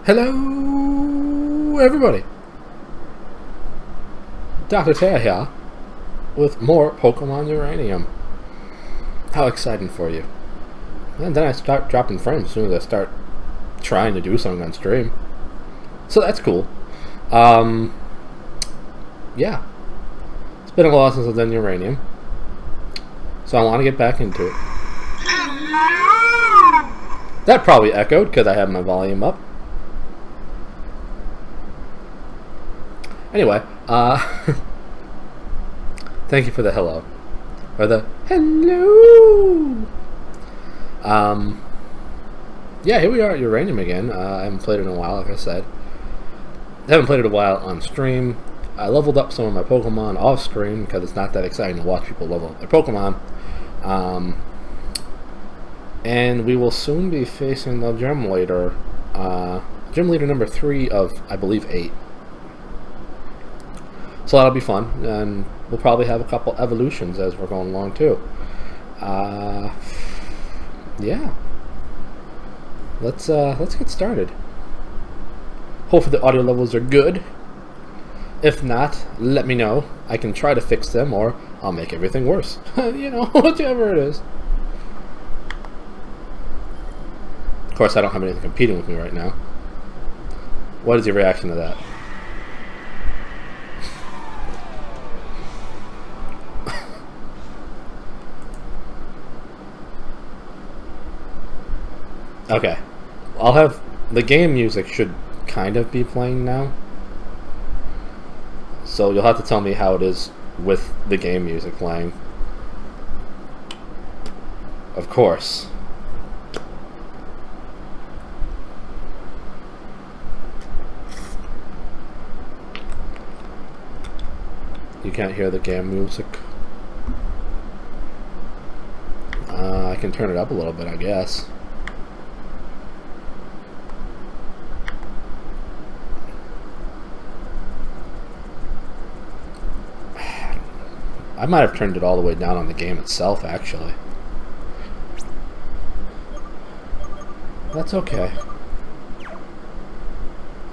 Hello, everybody. Dr. Tear here with more Pokemon Uranium. How exciting for you. And then I start dropping frames as soon as I start trying to do something on stream. So that's cool. Yeah. It's been a while since I've done Uranium. So I want to get back into it. That probably echoed because I have my volume up. Anyway, thank you for the hello. Or the hello! Yeah, here we are at Uranium again. I haven't played it in a while, like I said. I haven't played it in a while on stream. I leveled up some of my Pokemon off screen because it's not that exciting to watch people level up their Pokemon. And we will soon be facing the Gym Leader. Gym Leader number 3 of, I believe, 8. So that'll be fun, and we'll probably have a couple evolutions as we're going along too. Yeah. Let's get started. Hopefully the audio levels are good. If not, let me know. I can try to fix them, or I'll make everything worse. You know, whichever it is. Of course, I don't have anything competing with me right now. What is your reaction to that? Okay, I'll have the game music should kind of be playing now, so you'll have to tell me how it is with the game music playing. Of course. You can't hear the game music. I can turn it up a little bit, I guess. I might have turned it all the way down on the game itself, actually. That's okay.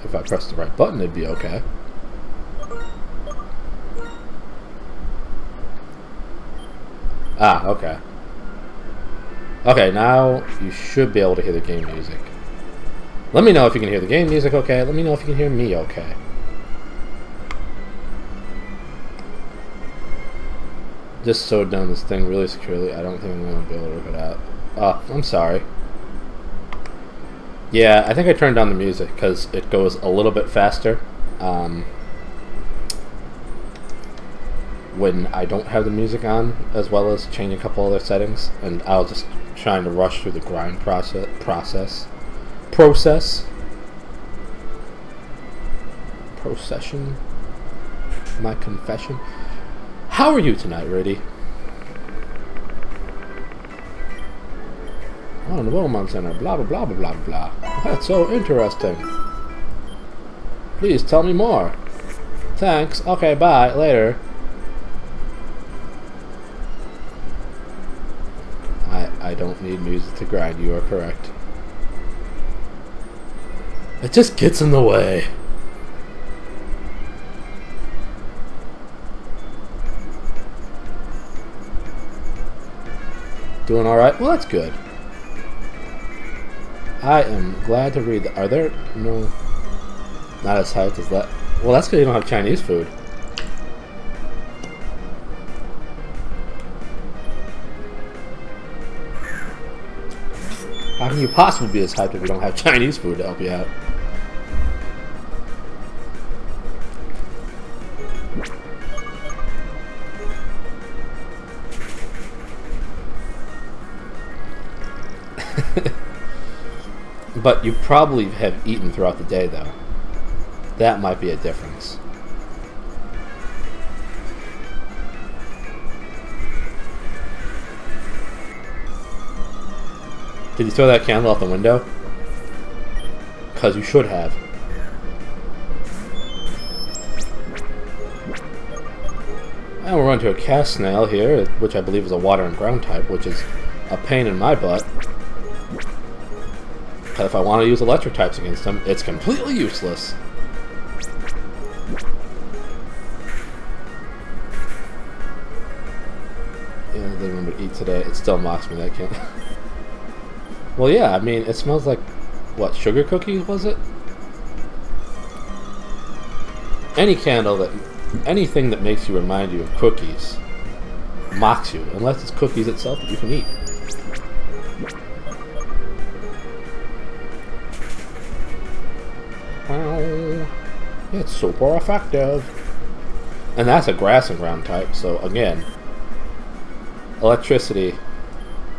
If I press the right button, it'd be okay. Ah, okay. Okay, now you should be able to hear the game music. Let me know if you can hear the game music okay. Let me know if you can hear me okay. Just sewed down this thing really securely. I don't think I'm going to be able to rip it out. Oh, I'm sorry. Yeah, I think I turned down the music because it goes a little bit faster when I don't have the music on, as well as change a couple other settings, and I was just trying to rush through the grind procession. My confession. How are you tonight, Rudy? Oh, the Pokemon Center, blah blah blah blah blah blah. That's so interesting. Please tell me more. Thanks. Okay, bye. Later. I don't need music to grind. You are correct. It just gets in the way. Doing alright? Well, that's good. I am glad to read that. Are there no... Not as hyped as that. Well, that's because you don't have Chinese food. How can you possibly be as hyped if you don't have Chinese food to help you out? But you probably have eaten throughout the day, though. That might be a difference. Did you throw that candle out the window? Because you should have. And we're on to a cast snail here, which I believe is a water and ground type, which is a pain in my butt. But if I want to use electric types against them, it's completely useless. Yeah, I didn't remember to eat today. It still mocks me that I can't. Well, yeah, I mean, it smells like, what, sugar cookies, was it? Any candle that, anything that makes you remind you of cookies mocks you, unless it's cookies itself that you can eat. Yeah, it's super effective. And that's a grass and ground type, so again, electricity,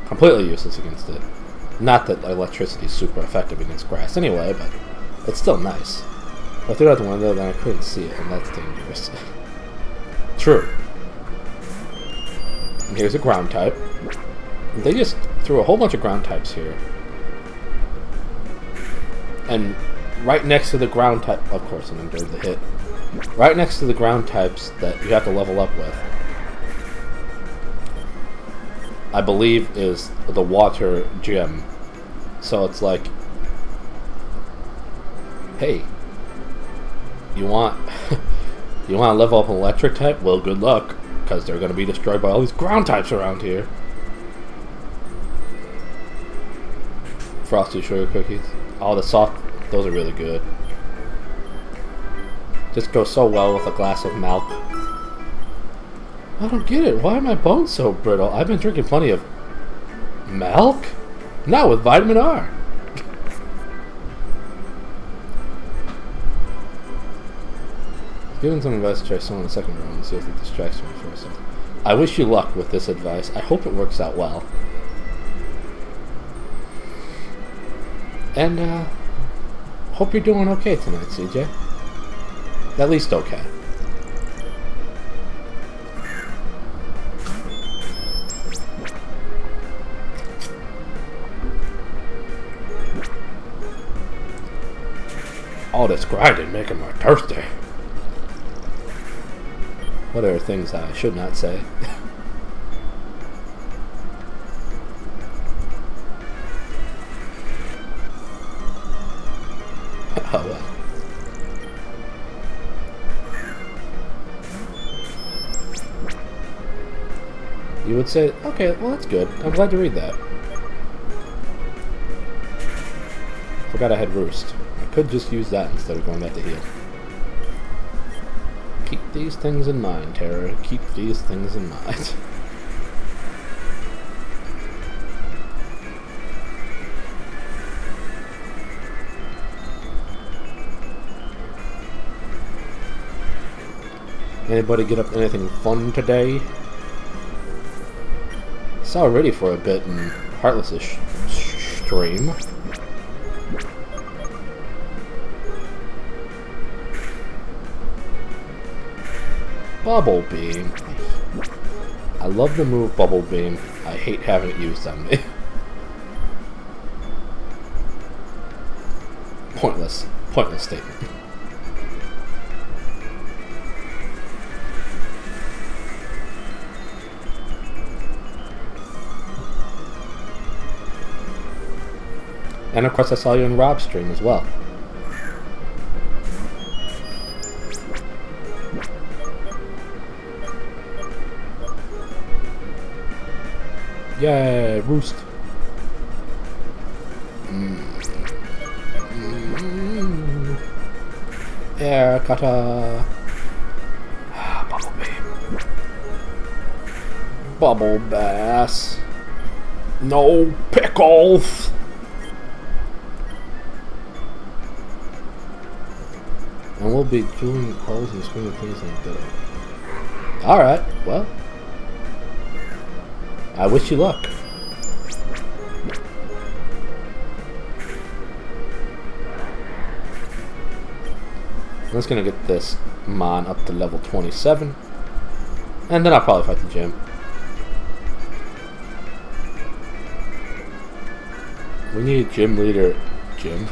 completely useless against it. Not that electricity is super effective against grass anyway, but it's still nice. If I threw it out the window, then I couldn't see it, and that's dangerous. True. And here's a ground type. They just threw a whole bunch of ground types here. And right next to the ground type, of course, I endured the hit. Right next to the ground types that you have to level up with, I believe is the water gym. So it's like, hey, you want you want to level up an electric type? Well, good luck, because they're going to be destroyed by all these ground types around here. Frosty sugar cookies. Oh, the soft, those are really good. Just go so well with a glass of milk. I don't get it. Why are my bones so brittle? I've been drinking plenty of milk? Not with vitamin R. Giving some advice to try someone in the second round and see if it distracts me for a second. I wish you luck with this advice. I hope it works out well. And, hope you're doing okay tonight, CJ. At least okay. All this grinding making me thirsty. What are things that I should not say? Oh well. You would say, okay, well that's good. I'm glad to read that. Forgot I had roost. I could just use that instead of going back to heal. Keep these things in mind, Tara. Keep these things in mind. Anybody get up anything fun today? Saw Ready for a bit in Heartless's stream. Bubble Beam. I love the move Bubble Beam. I hate having it used on me. Pointless. Pointless statement. And of course I saw you in Rob's stream as well. Yay, roost. Air cutter. Bubble beam. Bubble bass. No pickles. And we'll be drilling holes and screaming things like that. Alright, well. I wish you luck. I'm just gonna get this Mon up to level 27. And then I'll probably fight the gym. We need a gym leader. Gym?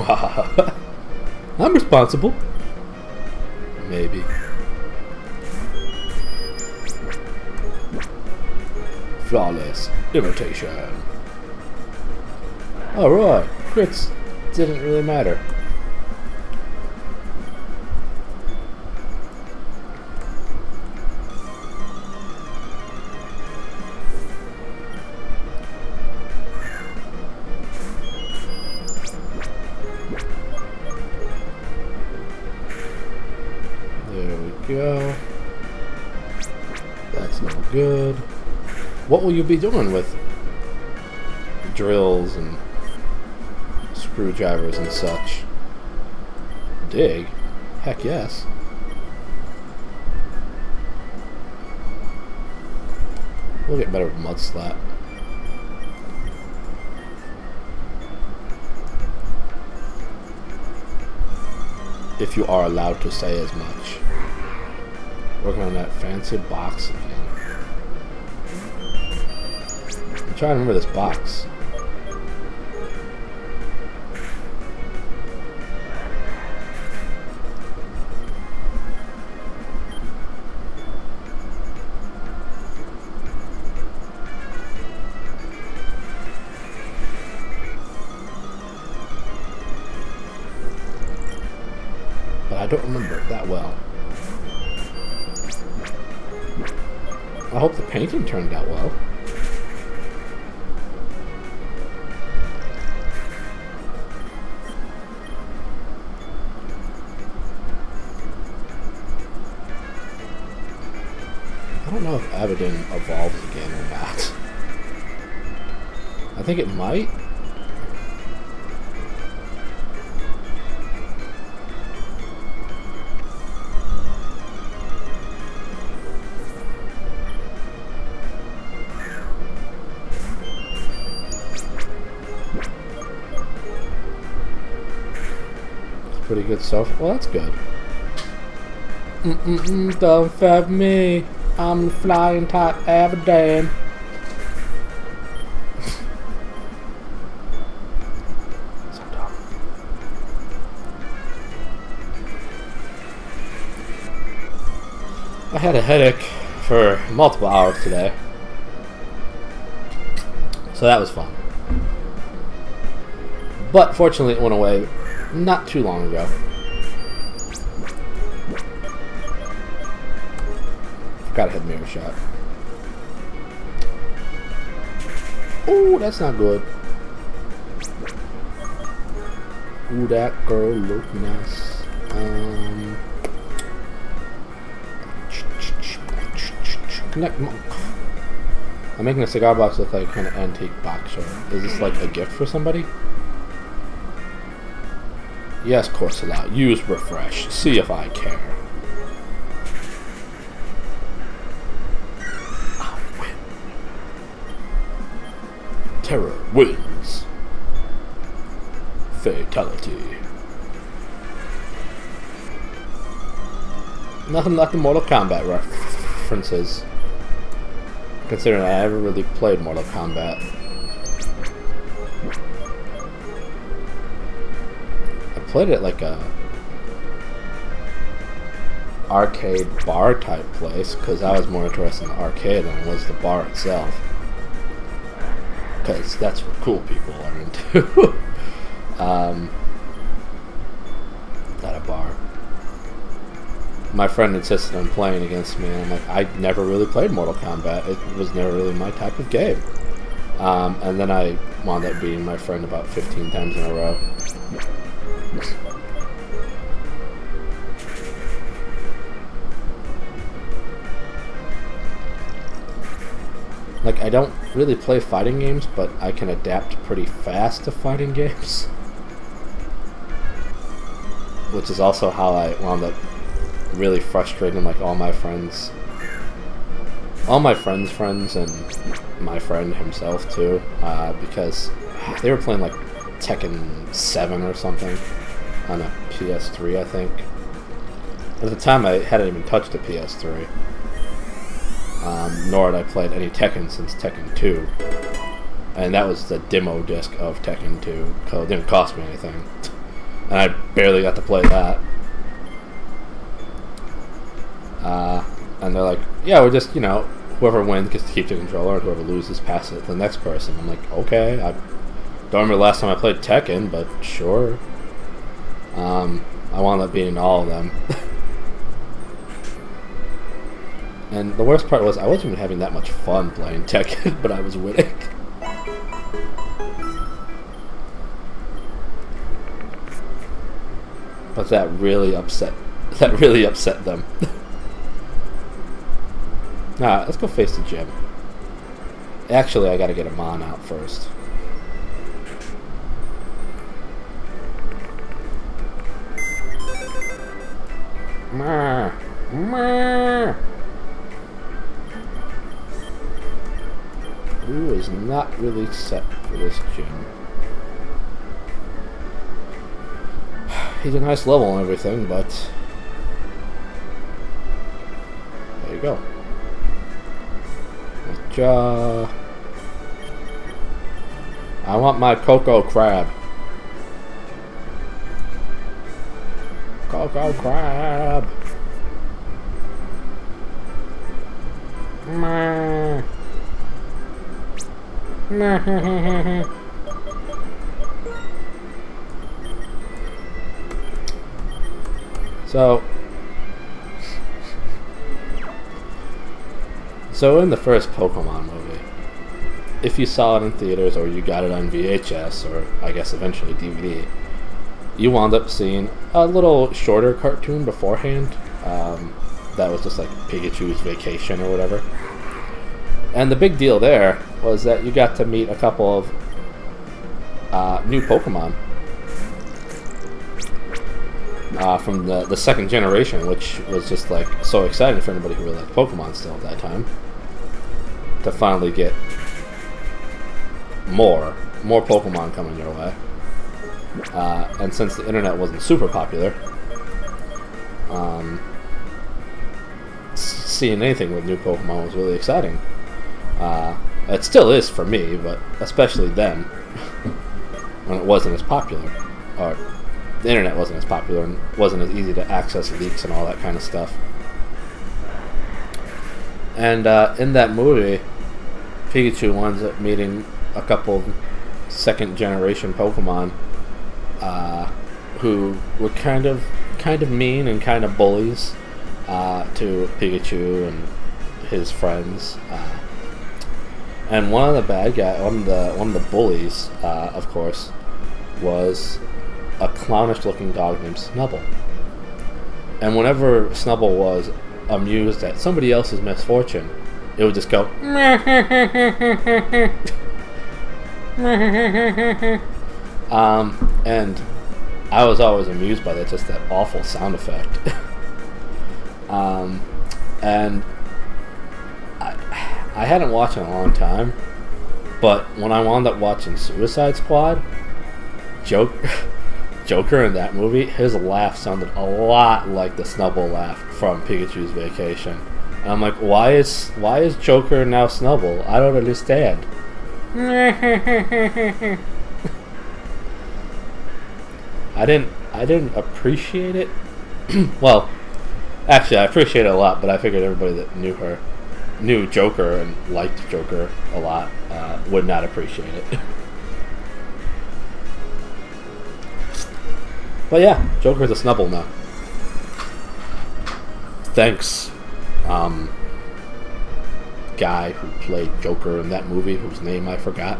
I'm responsible. Maybe. Flawless imitation. Alright, crits didn't really matter. There we go. That's no good. What will you be doing with drills and screwdrivers and such? Dig? Heck yes. We'll get better with mud slap. If you are allowed to say as much. Working on that fancy box again. I'm trying to remember this box. But I don't remember it that well. I hope the painting turned out well. I don't know if Abaddon evolves again or not. I think it might. Pretty good so far. Well, that's good. Don't fuck me. I'm flying top Abaddon. So dumb. I had a headache for multiple hours today. So that was fun. But fortunately it went away not too long ago. Gotta hit mirror shot. Ooh, that's not good. Ooh, that girl look nice. Connect monk. I'm making a cigar box look like kind of antique box. Or is this like a gift for somebody? Yes, Corsola. Use refresh. See if I care. I win. Terror wins. Fatality. Nothing like the Mortal Kombat references. Considering I never really played Mortal Kombat. Played it like a arcade bar type place because I was more interested in the arcade than it was the bar itself, because that's what cool people are into. At a bar, my friend insisted on playing against me, and I'm like, I never really played Mortal Kombat. It was never really my type of game. And then I wound up beating my friend about 15 times in a row. Like, I don't really play fighting games, but I can adapt pretty fast to fighting games. Which is also how I wound up really frustrating, like, all my friends' friends, and my friend himself, too. Because they were playing, like, Tekken 7 or something on a PS3, I think. At the time, I hadn't even touched a PS3. Nor had I played any Tekken since Tekken 2. And that was the demo disc of Tekken 2, so it didn't cost me anything. And I barely got to play that. And they're like, yeah, we're just, whoever wins gets to keep the controller, and whoever loses passes it to the next person. I'm like, okay, I don't remember the last time I played Tekken, but sure. I wound up beating all of them. And the worst part was I wasn't even having that much fun playing Tekken, but I was winning. But that really upset them. Alright, let's go face the gym. Actually, I gotta get a Mon out first. Blue is not really set for this gym. He's a nice level and everything, but there you go. I want my Cocoa Crab. Cocoa Crab. So in the first Pokemon movie, if you saw it in theaters or you got it on VHS or I guess eventually DVD, you wound up seeing a little shorter cartoon beforehand that was just like Pikachu's Vacation or whatever. And the big deal there was that you got to meet a couple of new Pokemon from the second generation, which was just like so exciting for anybody who really liked Pokemon still at that time, to finally get more Pokemon coming your way. And since the internet wasn't super popular, seeing anything with new Pokemon was really exciting. It still is for me, but especially then, when it wasn't as popular, or the internet wasn't as popular and wasn't as easy to access leaks and all that kind of stuff. And in that movie, Pikachu winds up meeting a couple second generation Pokemon who were kind of mean and kind of bullies to Pikachu and his friends. And one of the bad guys, one of the bullies, of course, was a clownish-looking dog named Snubble. And whenever Snubble was amused at somebody else's misfortune, it would just go. And I was always amused by that, just that awful sound effect. And I hadn't watched it in a long time, but when I wound up watching Suicide Squad, Joker in that movie, his laugh sounded a lot like the Snubble laugh from Pikachu's Vacation. And I'm like, why is Joker now Snubble? I don't understand. I didn't appreciate it. Well, actually, I appreciate it a lot, but I figured everybody that knew Joker and liked Joker a lot would not appreciate it. But yeah, Joker's a Snubble now. Thanks, guy who played Joker in that movie, whose name I forgot.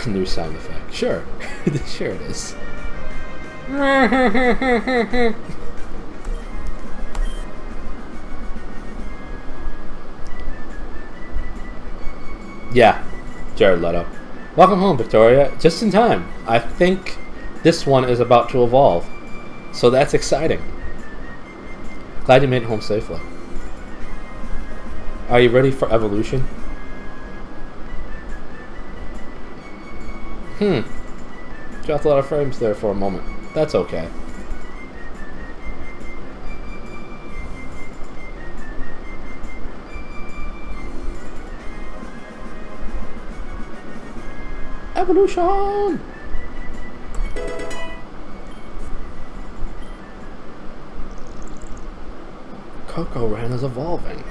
New sound effect. Sure. Sure it is. Yeah, Jared Leto. Welcome home, Victoria. Just in time. I think this one is about to evolve. So that's exciting. Glad you made it home safely. Are you ready for evolution? Dropped a lot of frames there for a moment. That's okay. Evolution! Kokoran is evolving.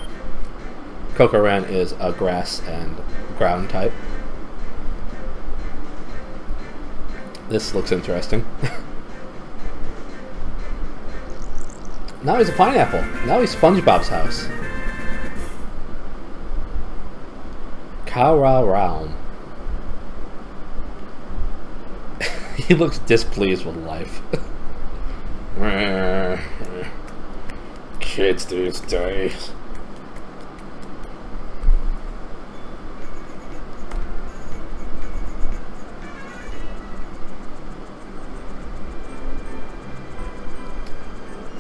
Kokoran is a grass and ground type. This looks interesting. Now he's a pineapple. Now he's SpongeBob's house. Kara. He looks displeased with life. Kids these days.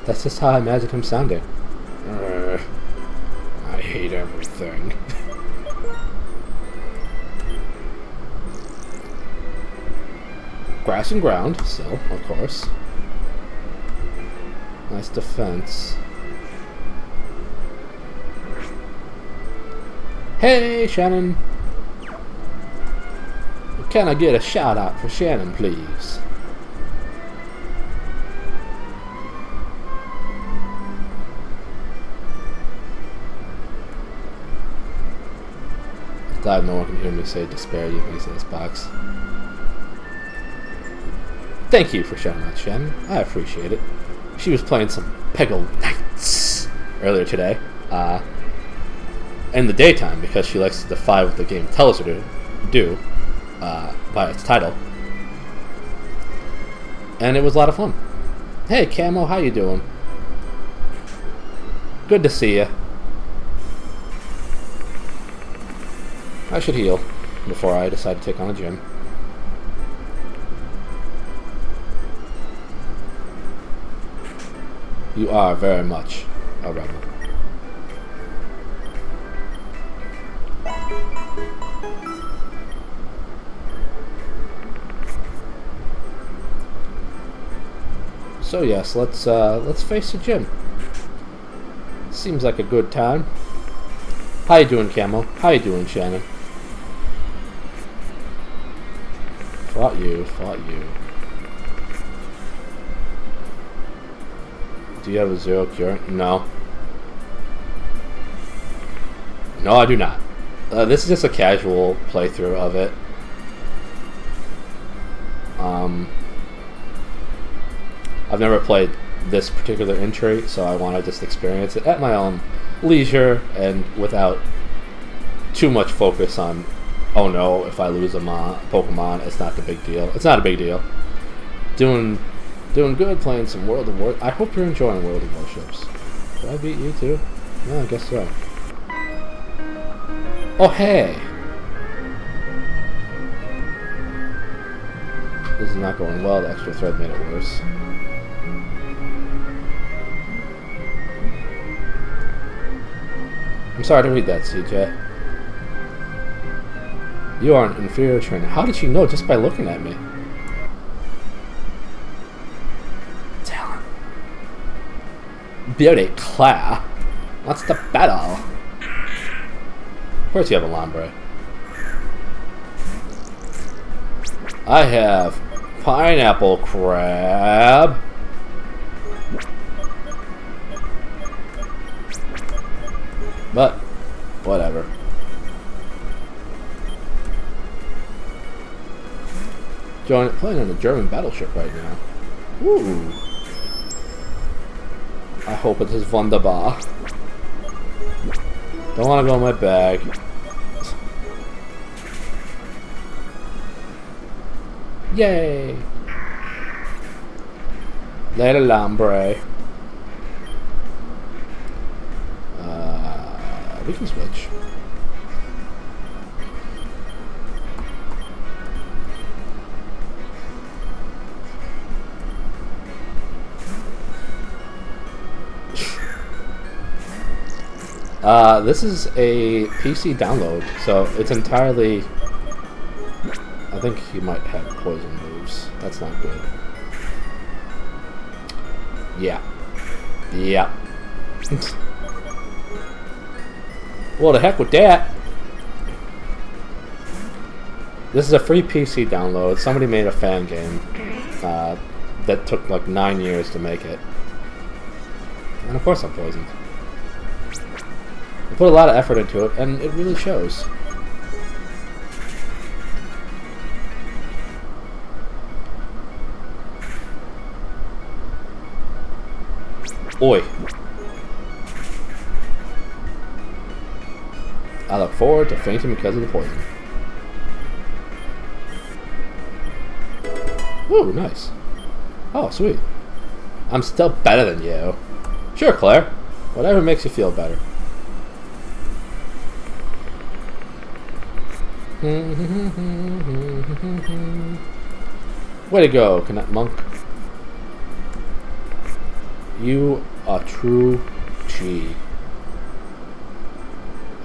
That's just how I imagine him sounding. I hate everything. Grass and ground, still, of course. Nice defense. Hey, Shannon! Can I get a shout out for Shannon, please? Glad no one can hear me say disparity things in this box. Thank you for shouting out, Shannon. I appreciate it. She was playing some Peggle Knights earlier today. In the daytime, because she likes to defy what the game tells her to do by its title. And it was a lot of fun. Hey, Camo, how you doing? Good to see you. I should heal before I decide to take on a gym. You are very much a rebel. So yes, let's face the gym. Seems like a good time. How you doing, Camo? How you doing, Shannon? Fought you. Do you have a 0 cure? No. No, I do not. This is just a casual playthrough of it. I've never played this particular entry, so I want to just experience it at my own leisure and without too much focus on, oh no, if I lose a Pokemon, it's not the big deal. It's not a big deal. Doing good playing some World of Warships. I hope you're enjoying World of Warships. Did I beat you too? No, I guess so. Oh, hey! This is not going well. The extra thread made it worse. I'm sorry to read that, CJ. You are an inferior trainer. How did she know just by looking at me? Talent. Beauty, Claire. What's the battle? Of course you have a Lombre. I have Pineapple Crab. But, whatever. Playing on a German battleship right now. Ooh. I hope it is wunderbar. Don't want to go in my bag. Yay! Later, Lombre. We can switch. This is a PC download, so it's entirely... I think he might have poison moves. That's not good. Yeah. Yeah. Well, the heck with that. This is a free PC download. Somebody made a fan game that took like 9 years to make it. And of course I'm poisoned. I put a lot of effort into it, and it really shows. Oi. I look forward to fainting because of the poison. Ooh, nice. Oh, sweet. I'm still better than you. Sure, Claire. Whatever makes you feel better. Way to go, Cadet Monk. You are true G.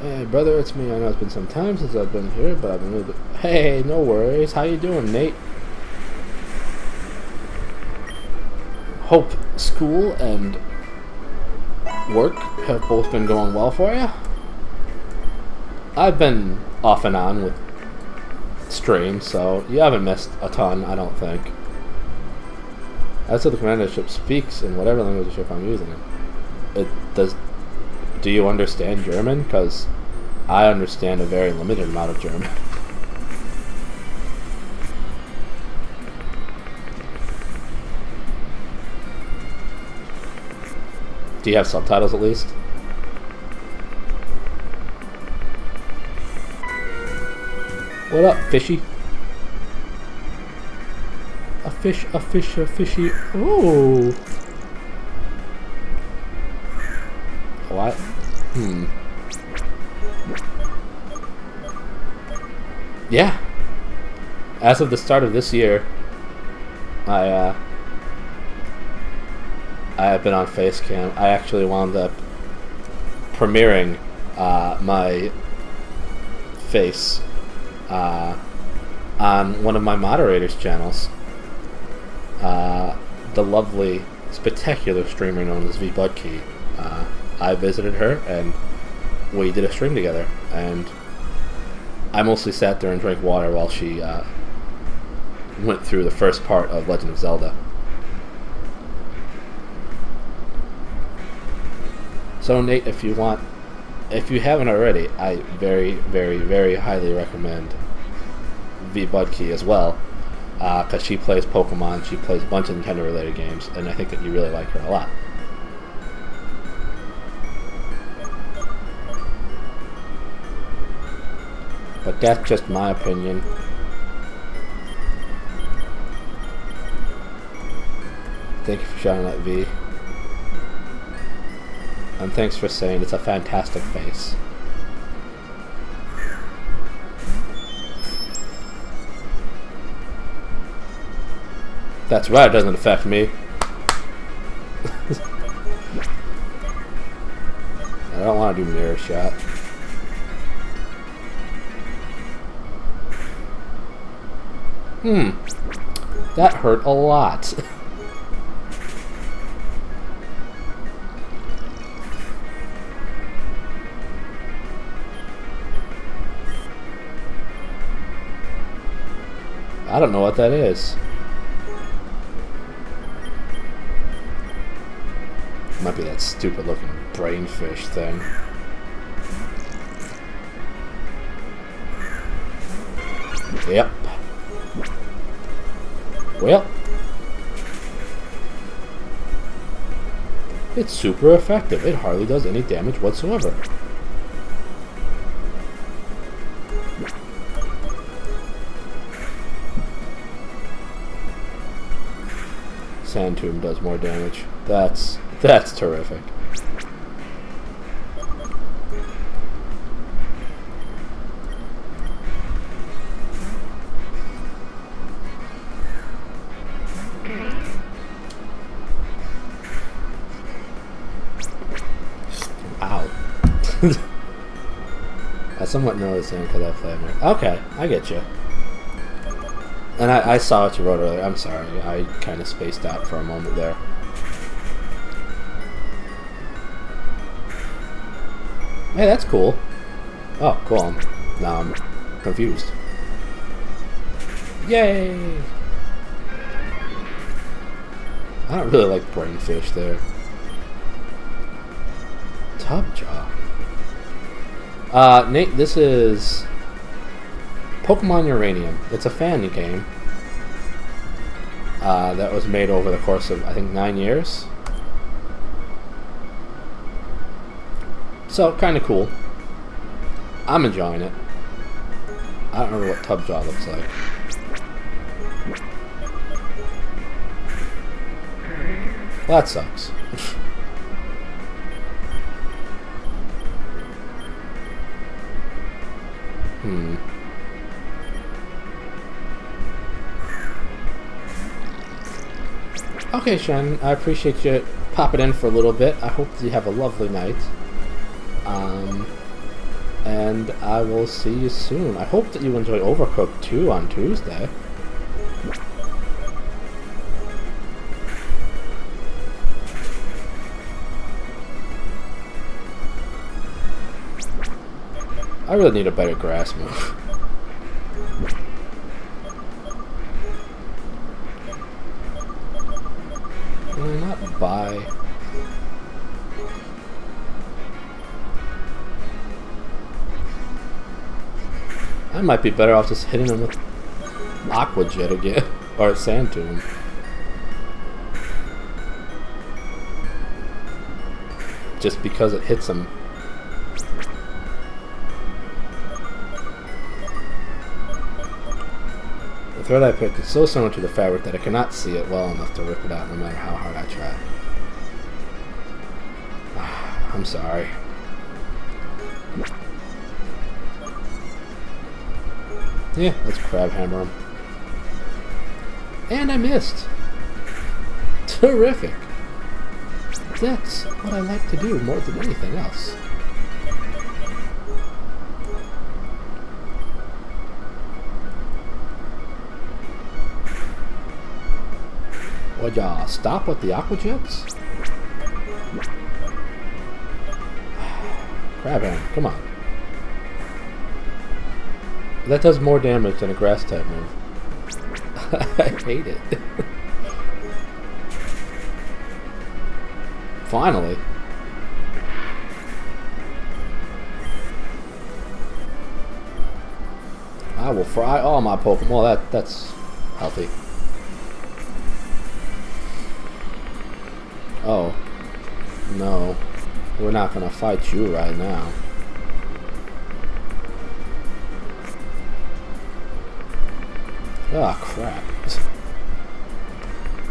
Hey, brother, it's me. I know it's been some time since I've been here, but I've been really... Hey, no worries. How you doing, Nate? Hope school and work have both been going well for you. I've been off and on with streams, so you haven't missed a ton, I don't think. As to the commandership speaks in whatever language the ship I'm using. It does. Do you understand German? Because I understand a very limited amount of German. Do you have subtitles at least? What up, fishy? A fish, a fish, a fishy. Ooh. What? Yeah. As of the start of this year, I have been on Facecam. I actually wound up premiering my face on one of my moderators' channels. The lovely, spectacular streamer known as VBudkey. I visited her and we did a stream together, and I mostly sat there and drank water while she went through the first part of Legend of Zelda. So Nate, if you haven't already, I very, very, very highly recommend VBudkey as well, because she plays Pokemon, she plays a bunch of Nintendo related games, and I think that you really like her a lot. But that's just my opinion. Thank you for shouting out V. And thanks for saying it's a fantastic face. That's right, it doesn't affect me. I don't want to do mirror shot. That hurt a lot. I don't know what that is. Might be that stupid looking brainfish thing. Yep. Well, it's super effective. It hardly does any damage whatsoever. Sand Tomb does more damage. That's terrific. I somewhat know this thing because I play America. Okay, I get you. And I saw what you wrote earlier. I'm sorry, I kind of spaced out for a moment there. Hey, that's cool. Oh, cool. Now I'm confused. Yay! I don't really like brainfish there. Tubjaw. Nate, this is Pokemon Uranium. It's a fan game that was made over the course of, I think, 9 years. So, kind of cool. I'm enjoying it. I don't remember what Tubjaw looks like. Well, that sucks. Okay, Shen, I appreciate you popping in for a little bit. I hope you have a lovely night. And I will see you soon. I hope that you enjoy Overcooked 2 on Tuesday. I really need a better grass move. Can I not buy... I might be better off just hitting him with Aqua Jet again. Or Sand Tomb. Just because it hits him. The thread I picked is so similar to the fabric that I cannot see it well enough to rip it out no matter how hard I try. I'm sorry. Yeah, let's crab hammer him. And I missed! Terrific! That's what I like to do more than anything else. Would ya stop with the Aqua Jets? Crab hammer, come on. That does more damage than a grass type move. I hate it. Finally. I will fry all my Pokemon. Well, that's healthy. Oh. No. We're not gonna fight you right now. Ah, crap.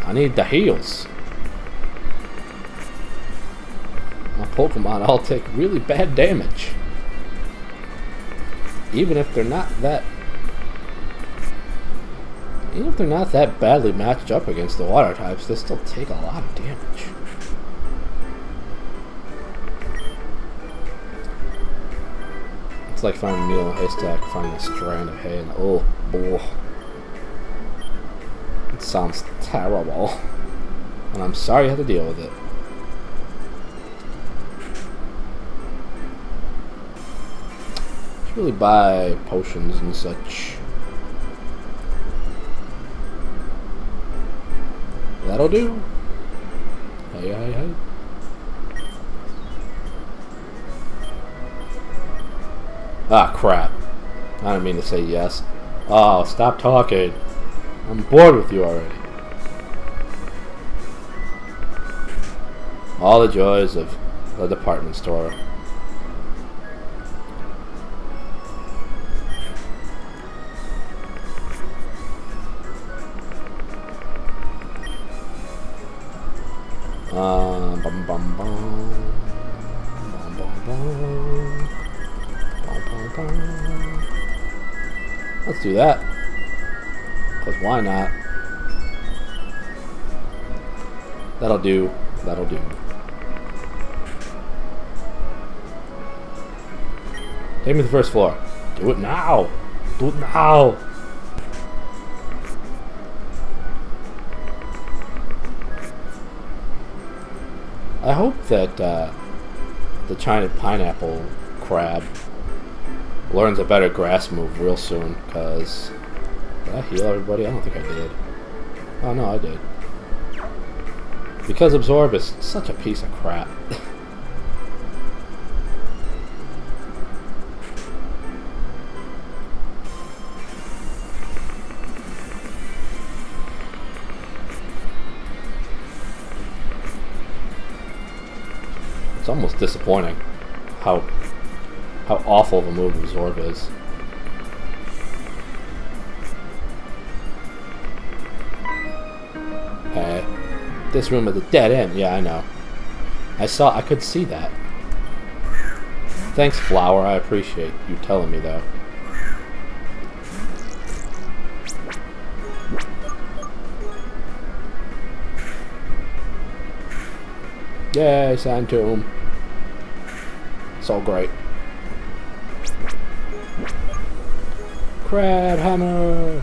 I need the heals. My Pokemon all take really bad damage. Even if they're not that badly matched up against the water types, they still take a lot of damage. It's like finding a needle in a haystack, finding a strand of hay, and oh boy. It sounds terrible. And I'm sorry you had to deal with it. Should really buy potions and such. That'll do. Hey, hey, hey. Ah, crap. I didn't mean to say yes. Oh, stop talking. I'm bored with you already. All the joys of the department store. Bum bum bum. Bum bum bum. Bum bum bum. Let's do that. Because why not? That'll do. That'll do. Take me to the first floor. Do it now! Do it now! I hope that the China pineapple crab learns a better grass move real soon, because Did I heal everybody? I don't think I did. Oh no, I did. Because absorb is such a piece of crap. It's almost disappointing how awful the move absorb is. Hey, this room is a dead end. Yeah, I know. I could see that. Thanks, Flower. I appreciate you telling me, though. Yay, Sand Tomb. So great. Crab Hammer!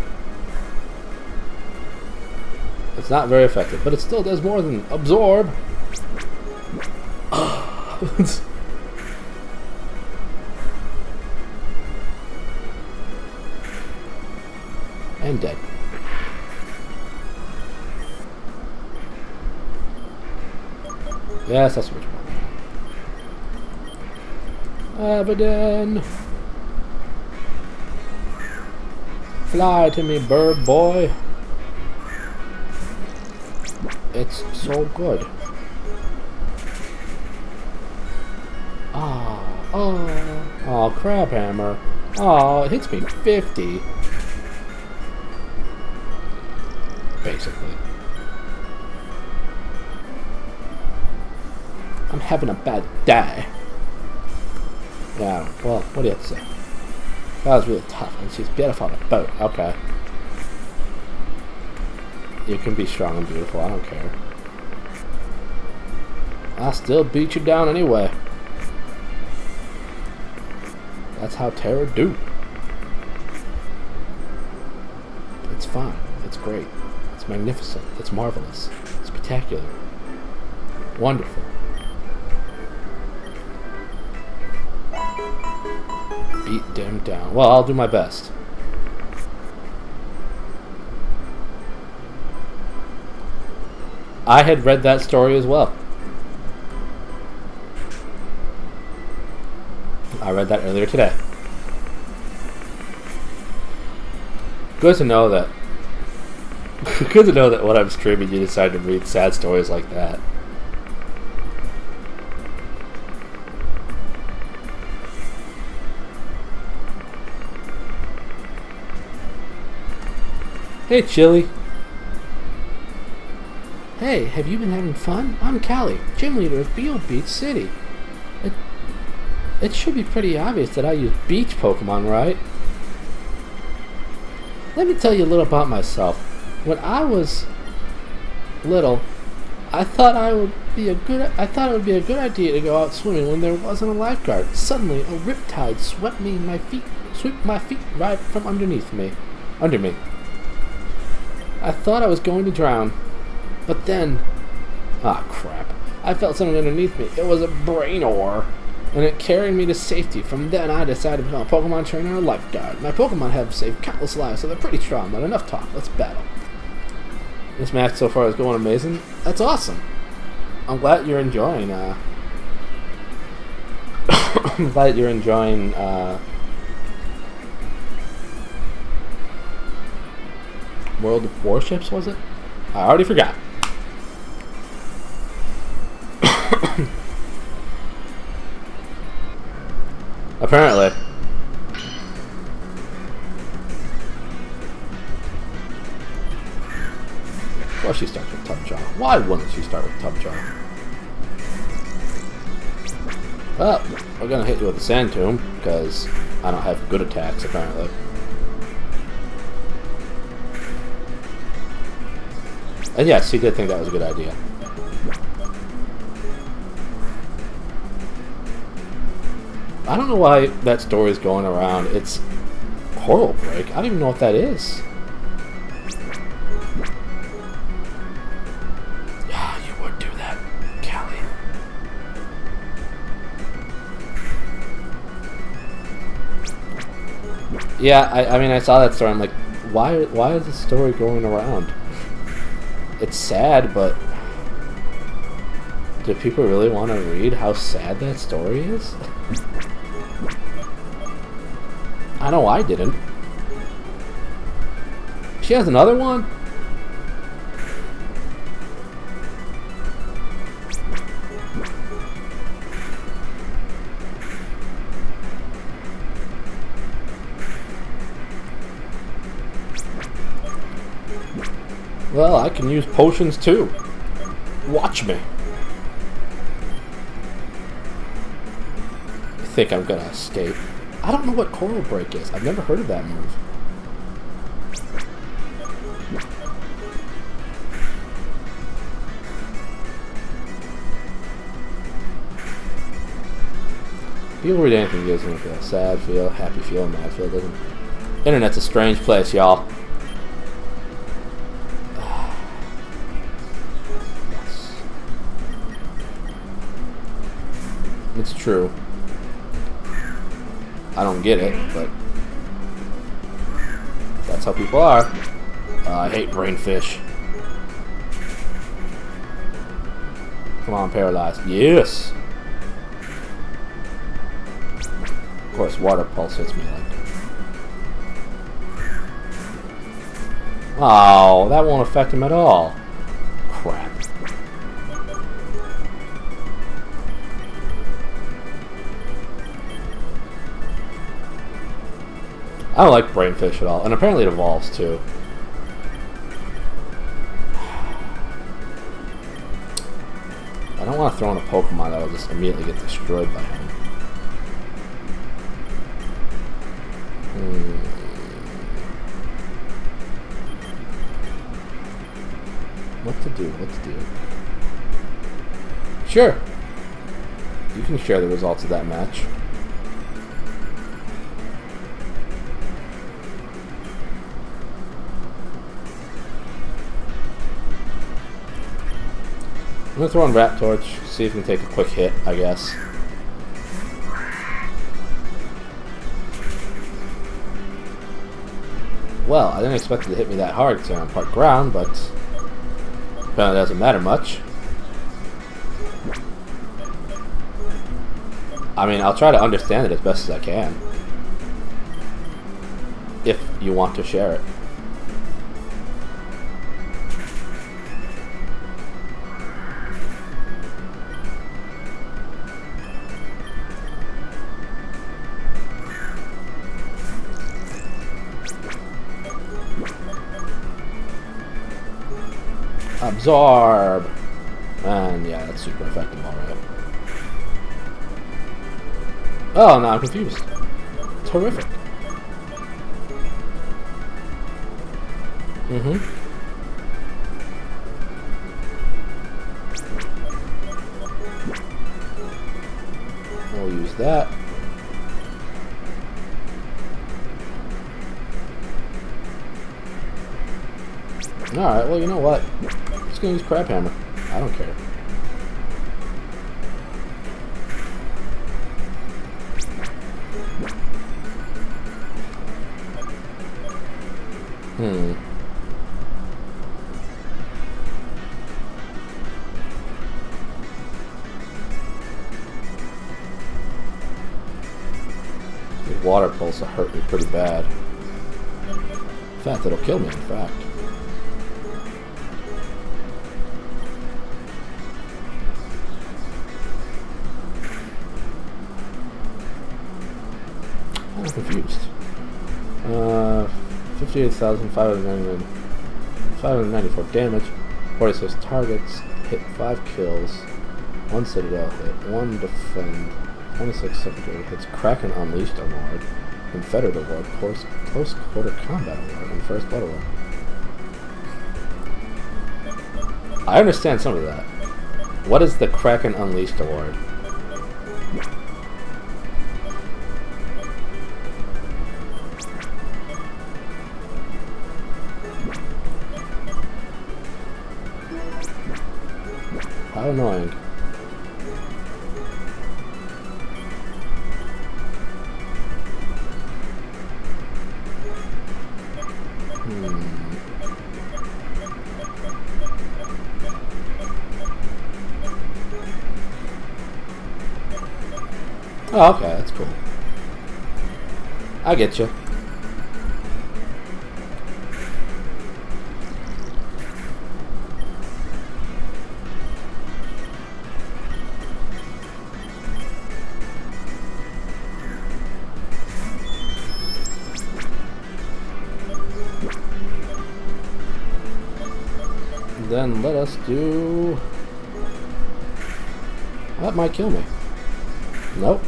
It's not very effective, but it still does more than absorb. And dead. Yes, that's what you want. Abaddon! Fly to me, bird boy. It's so good. Oh, Crab Hammer. Oh, it hits me 50. Basically. I'm having a bad day. Yeah, well, what do you have to say? That was really tough, and she's beautiful on a boat. Okay. You can be strong and beautiful, I don't care. I'll still beat you down anyway. That's how terror do. It's fine. It's great. It's magnificent. It's marvelous. It's spectacular. Wonderful. Beat them down. Well, I'll do my best. I had read that story as well. I read that earlier today. Good to know that. Good to know that when I'm streaming, you decide to read sad stories like that. Hey, Chili. Hey, have you been having fun? I'm Callie, gym leader of Beale Beach City. It should be pretty obvious that I use beach Pokemon, right? Let me tell you a little about myself. When I was little, I thought it would be a good idea to go out swimming when there wasn't a lifeguard. Suddenly, a riptide swept my feet right from under me. I thought I was going to drown, but then, crap! I felt something underneath me. It was a brain ore, and it carried me to safety. From then, I decided to become a Pokemon trainer or lifeguard. My Pokemon have saved countless lives, so they're pretty strong. But enough talk. Let's battle. This match so far is going amazing. That's awesome. I'm glad you're enjoying. I'm glad you're enjoying. World of Warships, was it? I already forgot. Apparently. Of course she starts with Tough Jaw. Why wouldn't she start with Tough Jaw? Well, we're gonna hit you with a Sand Tomb, because I don't have good attacks, apparently. And yes, she did think that was a good idea. I don't know why that story is going around. It's Coral Break. I don't even know what that is. Ah, you would do that, Callie. Yeah, I mean, I saw that story. I'm like, why is the story going around? It's sad, but do people really want to read how sad that story is? I know I didn't. She has another one? Well, I can use potions too. Watch me. I think I'm gonna escape. I don't know what Coral Break is. I've never heard of that move. People read anything gives me a sad feel, happy feel, mad feel, doesn't it? Internet's a strange place, y'all. Yes. It's true. I don't get it, but that's how people are. I hate brainfish. Come on, paralyzed. Yes! Of course, water pulse hits me like... Oh, that won't affect him at all. Crap. I don't like brainfish at all, and apparently it evolves too. I don't want to throw in a Pokemon that will just immediately get destroyed by him. What to do? What to do? Sure. You can share the results of that match. I'm gonna throw in Rat Torch, see if we can take a quick hit, I guess. Well, I didn't expect it to hit me that hard because I'm on part ground, but apparently it doesn't matter much. I mean, I'll try to understand it as best as I can. If you want to share it. Absorb! And yeah, that's super effective, alright. Oh, now I'm confused. Terrific. We'll use that. Alright, well, you know what? I'm just gonna use Crab Hammer. I don't care. The water pulse will hurt me pretty bad. In fact, it'll kill me, in fact. I'm confused. 58,594 damage, 46 targets, hit 5 kills, 1 Citadel hit, 1 defend, 26 secondary hits, Kraken Unleashed award, Confederate award, close quarter combat award, and first blood award. I understand some of that. What is the Kraken Unleashed award? How annoying. Oh, okay, that's cool. I get you. Then let us do... That might kill me. Nope.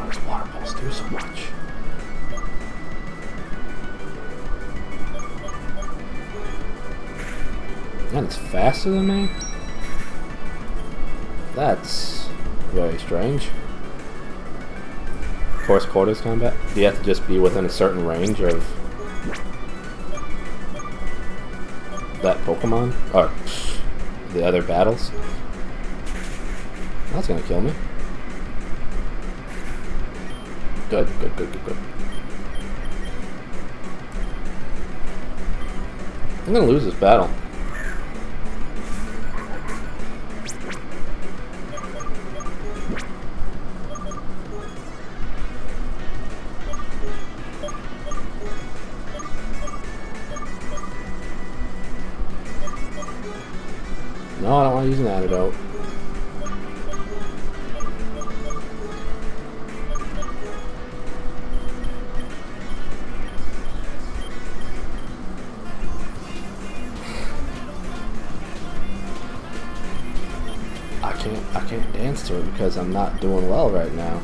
These water balls do so much. And it's faster than me? That's very strange. Close quarters combat? Do you have to just be within a certain range of that Pokemon? Or the other battles? That's gonna kill me. Good, good, good, good, good. I'm gonna lose this battle. No, I don't want to use an antidote. I can't dance to it because I'm not doing well right now.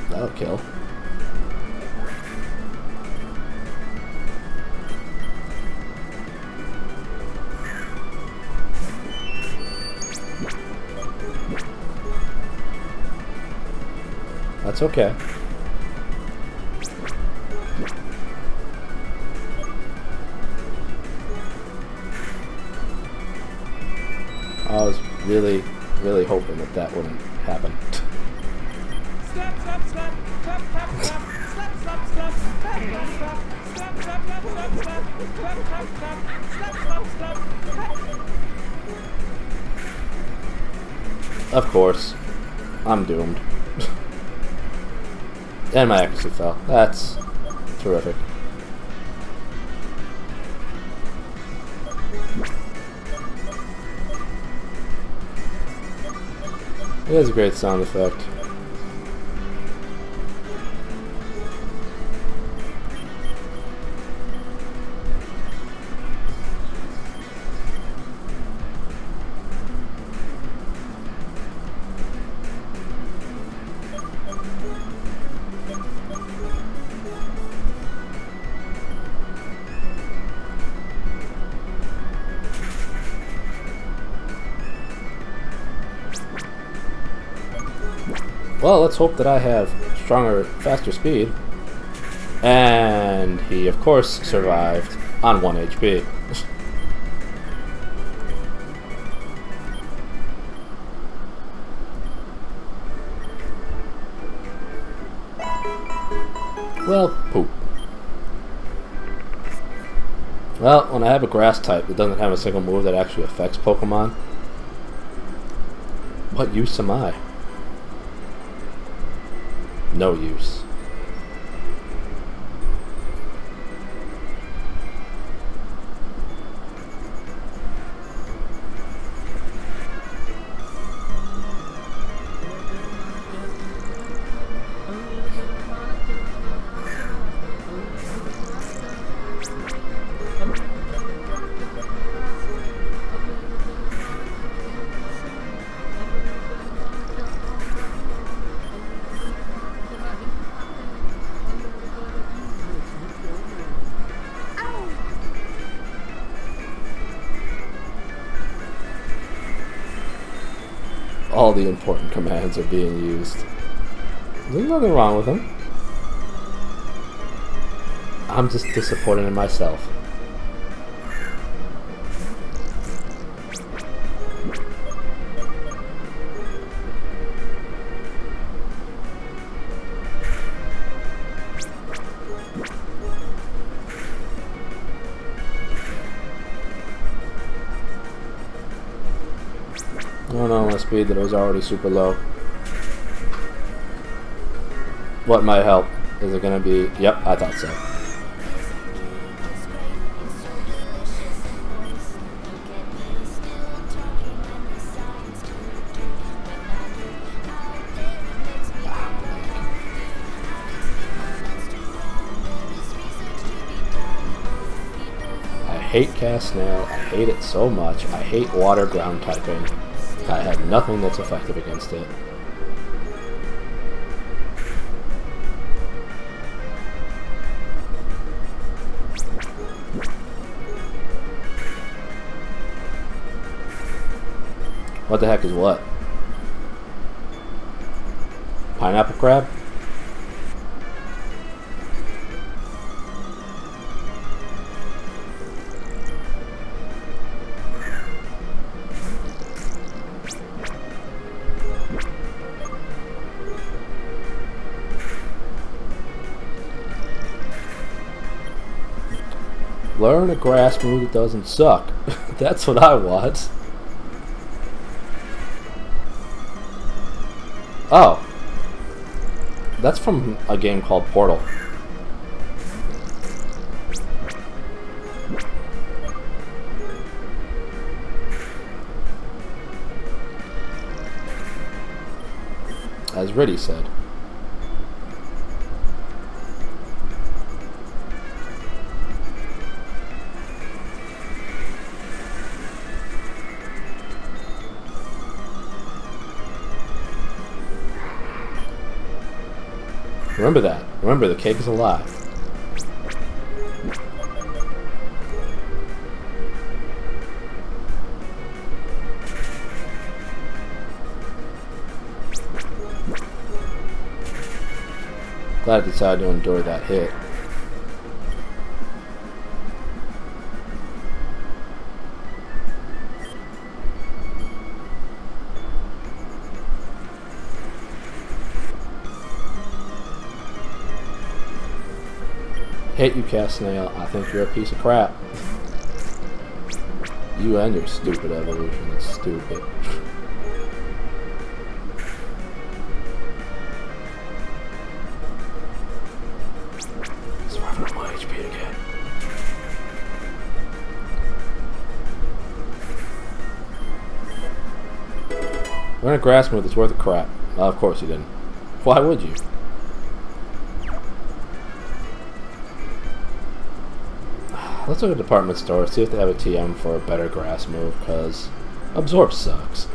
That'll kill. That's okay. I was really, really hoping that that wouldn't happen. Slap, slap, slap, clap, clap, clap, slap, slap, slap, clap, clap, clap, slap, slap, slap, slap, slap, clap, clap, clap, slap, slap, slap, clap. Of course, I'm doomed. And my accuracy fell. That's terrific. It is a great sound effect. Well, let's hope that I have stronger, faster speed. And he, of course, survived on 1 HP. Well, poop. Well, when I have a grass type that doesn't have a single move that actually affects Pokemon, what use am I? No use. All the important commands are being used. There's nothing wrong with them. I'm just disappointed in myself. Oh no, my speed that was already super low. What might help? Is it gonna be... Yep, I thought so. I hate cast snail. I hate it so much. I hate water ground typing. I have nothing that's effective against it. What the heck is what? Pineapple crab? Learn a grass move that doesn't suck. That's what I want. Oh. That's from a game called Portal. As Riddy said. Remember that. Remember, the cake is alive. Glad I decided to endure that hit. Hate you, cast snail. I think you're a piece of crap. You and your stupid evolution. It's stupid. Surviving on my HP again. We're in a grass move that's worth a crap. Of course you didn't. Why would you? Let's look at the department store, see if they have a TM for a better grass move, because Absorb sucks.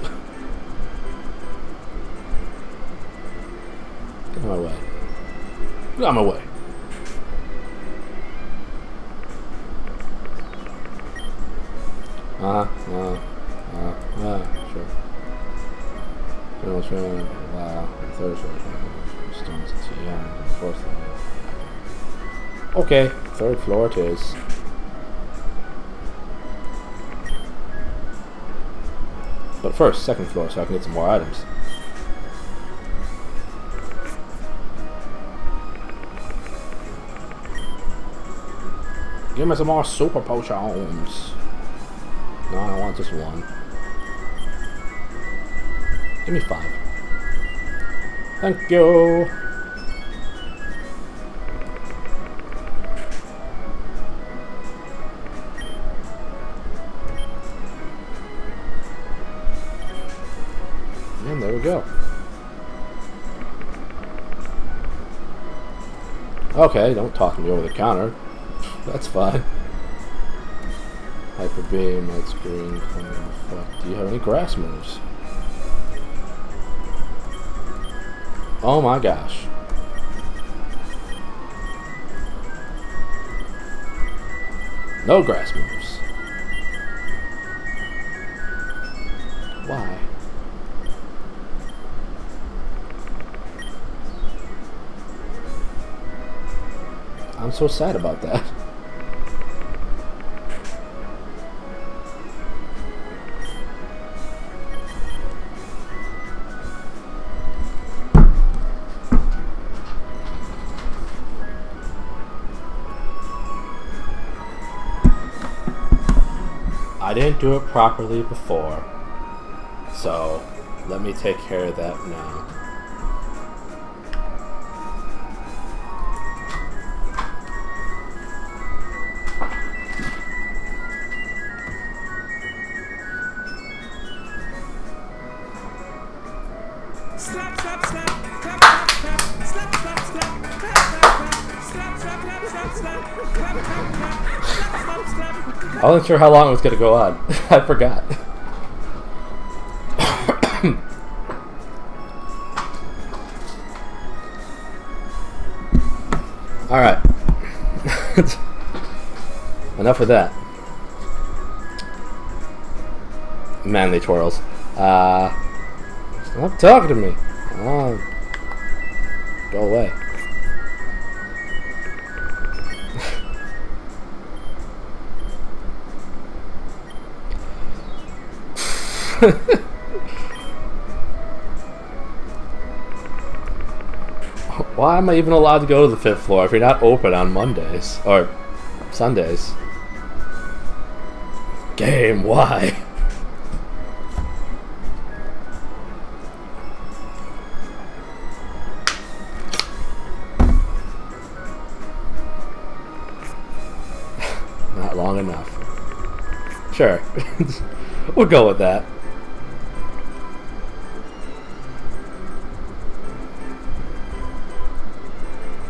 Get out of my way. Get out of my way. Sure. Wow. Third stones TM. Fourth floor. Okay, third floor it is. But first, second floor, so I can get some more items. Give me some more super potions. No, I want just one. Give me 5. Thank you. And there we go. Okay, don't talk to me over the counter. That's fine. Hyper beam, light screen. Fuck. Do you have any grass moves? Oh my gosh. No grass moves. Why? I'm so sad about that. I didn't do it properly before, so let me take care of that now. Slap, slap, slap, clap, clap, clap, slap, slap, slap, clap, clap, clap, slap, slap, clap, slap, slap, clap, clap, clap, slap, slap, slap. I wasn't sure how long it was going to go on. I forgot. Alright. Enough of that. Manly twirls. Stop talking to me. Oh, go away. Why am I even allowed to go to the 5th floor if you're not open on Mondays or Sundays? Game, why? Not long enough. Sure. We'll go with that.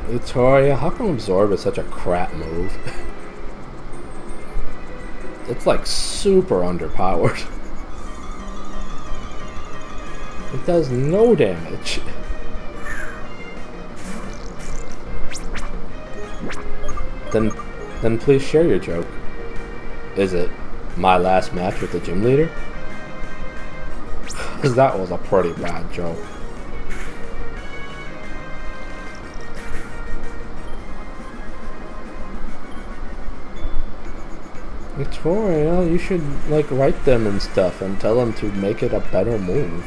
Victoria, how come Absorb is such a crap move? It's like super underpowered. It does no damage. Then please share your joke. Is it my last match with the gym leader? Because that was a pretty bad joke. Victoria, you should like write them and stuff and tell them to make it a better move.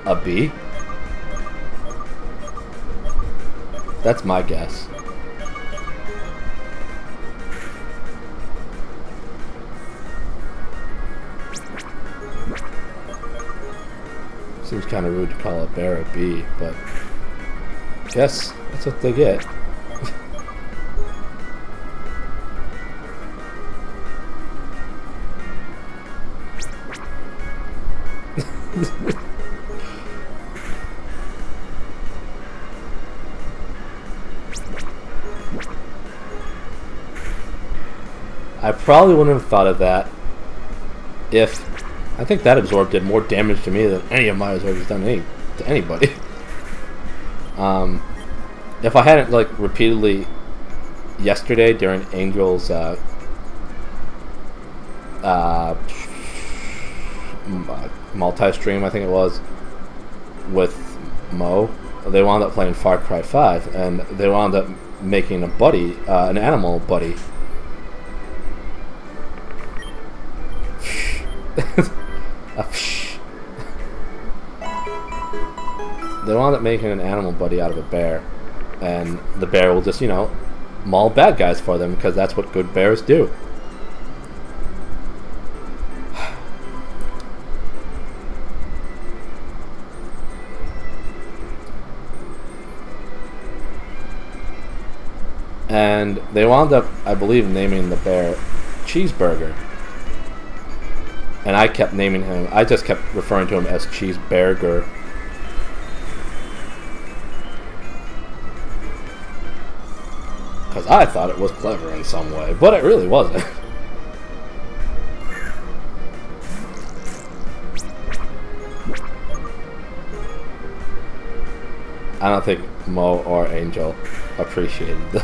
A B? That's my guess. Seems kind of rude to call a bear a B, but I guess that's what they get. I probably wouldn't have thought of that if I think that absorb did more damage to me than any of my absorbs has done to anybody. If I hadn't like repeatedly yesterday during Angel's multi-stream, I think it was, with Mo, they wound up playing Far Cry 5, and they wound up making a buddy, an animal buddy. They wound up making an animal buddy out of a bear, and the bear will just, you know, maul bad guys for them because that's what good bears do. And they wound up, I believe, naming the bear Cheeseburger. And I kept naming him, I just kept referring to him as Cheeseburger. Because I thought it was clever in some way, but it really wasn't. I don't think Mo or Angel appreciated the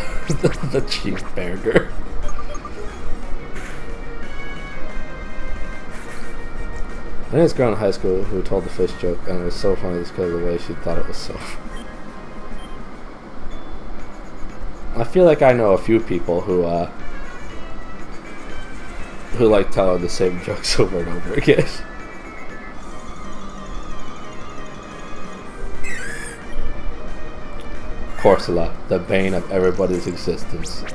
cheeseburger. I think this girl in high school who told the fish joke, and it was so funny just because of the way she thought it was so funny. I feel like I know a few people who like telling the same jokes over and over again. Corsola, the bane of everybody's existence.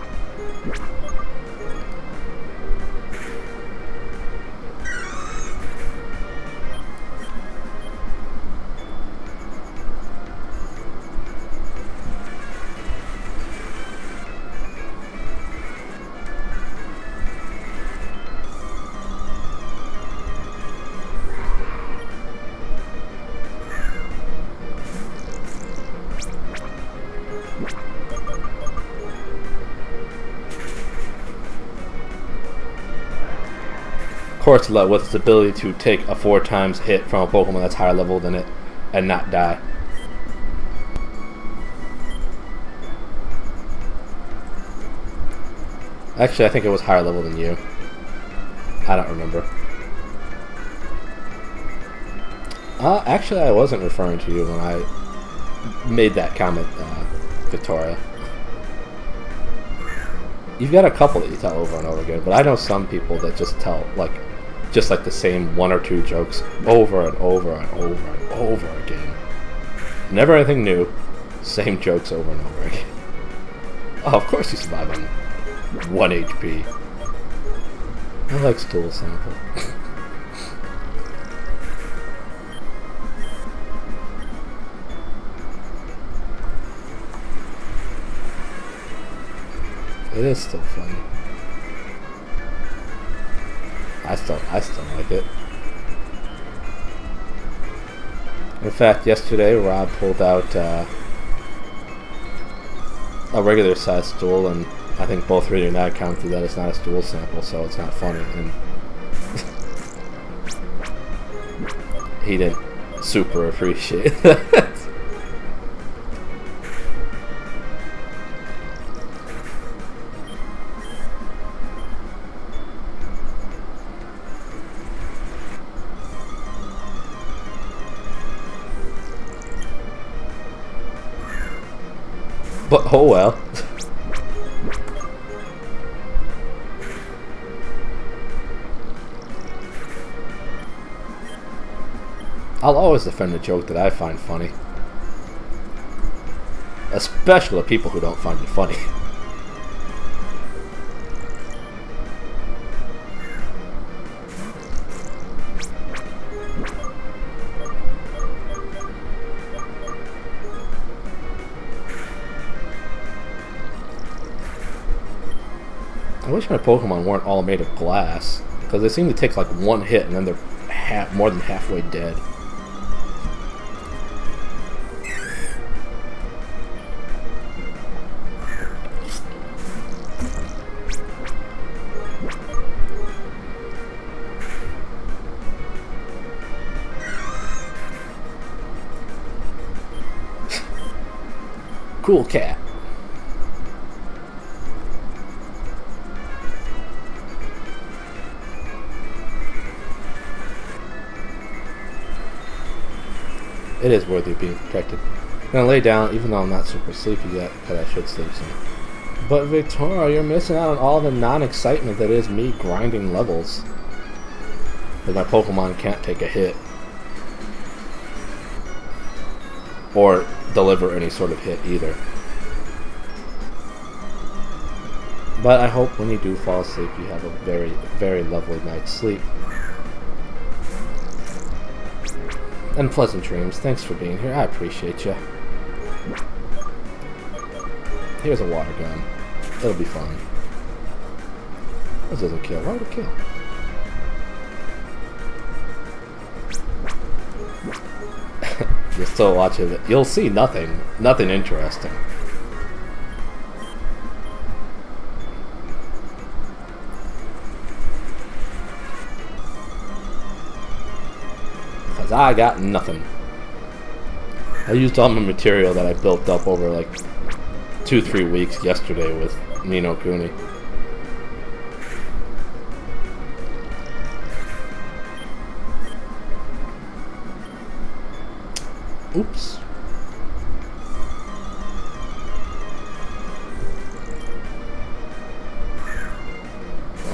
Corsola with its ability to take a 4 times hit from a Pokemon that's higher level than it and not die. Actually, I think it was higher level than you. I don't remember. Actually, I wasn't referring to you when I made that comment, Victoria. You've got a couple that you tell over and over again, but I know some people that just tell, just the same 1 or 2 jokes over and over and over and over again. Never anything new, same jokes over and over again. Oh, of course you survive on 1 HP. I like stool sample. It is still funny. I still like it. In fact, yesterday Rob pulled out a regular size stool, and I think both Reader and I counted that it's not a stool sample, so it's not funny. And he didn't super appreciate that. But oh well. I'll always defend a joke that I find funny. Especially people who don't find it funny. I wish my Pokemon weren't all made of glass, because they seem to take like 1 hit and then they're more than halfway dead. Cool cat. It is worthy of being protected. I'm gonna lay down, even though I'm not super sleepy yet, because I should sleep soon. But Victoria, you're missing out on all the non-excitement that is me grinding levels. Because my Pokemon can't take a hit. Or deliver any sort of hit either. But I hope when you do fall asleep, you have a very, very lovely night's sleep. And pleasant dreams. Thanks for being here. I appreciate you. Here's a water gun. It'll be fun. This doesn't kill. Why would it kill? You're still watching it. You'll see nothing. Nothing interesting. I got nothing. I used all my material that I built up over like 2-3 weeks yesterday with Ni no Kuni. Oops.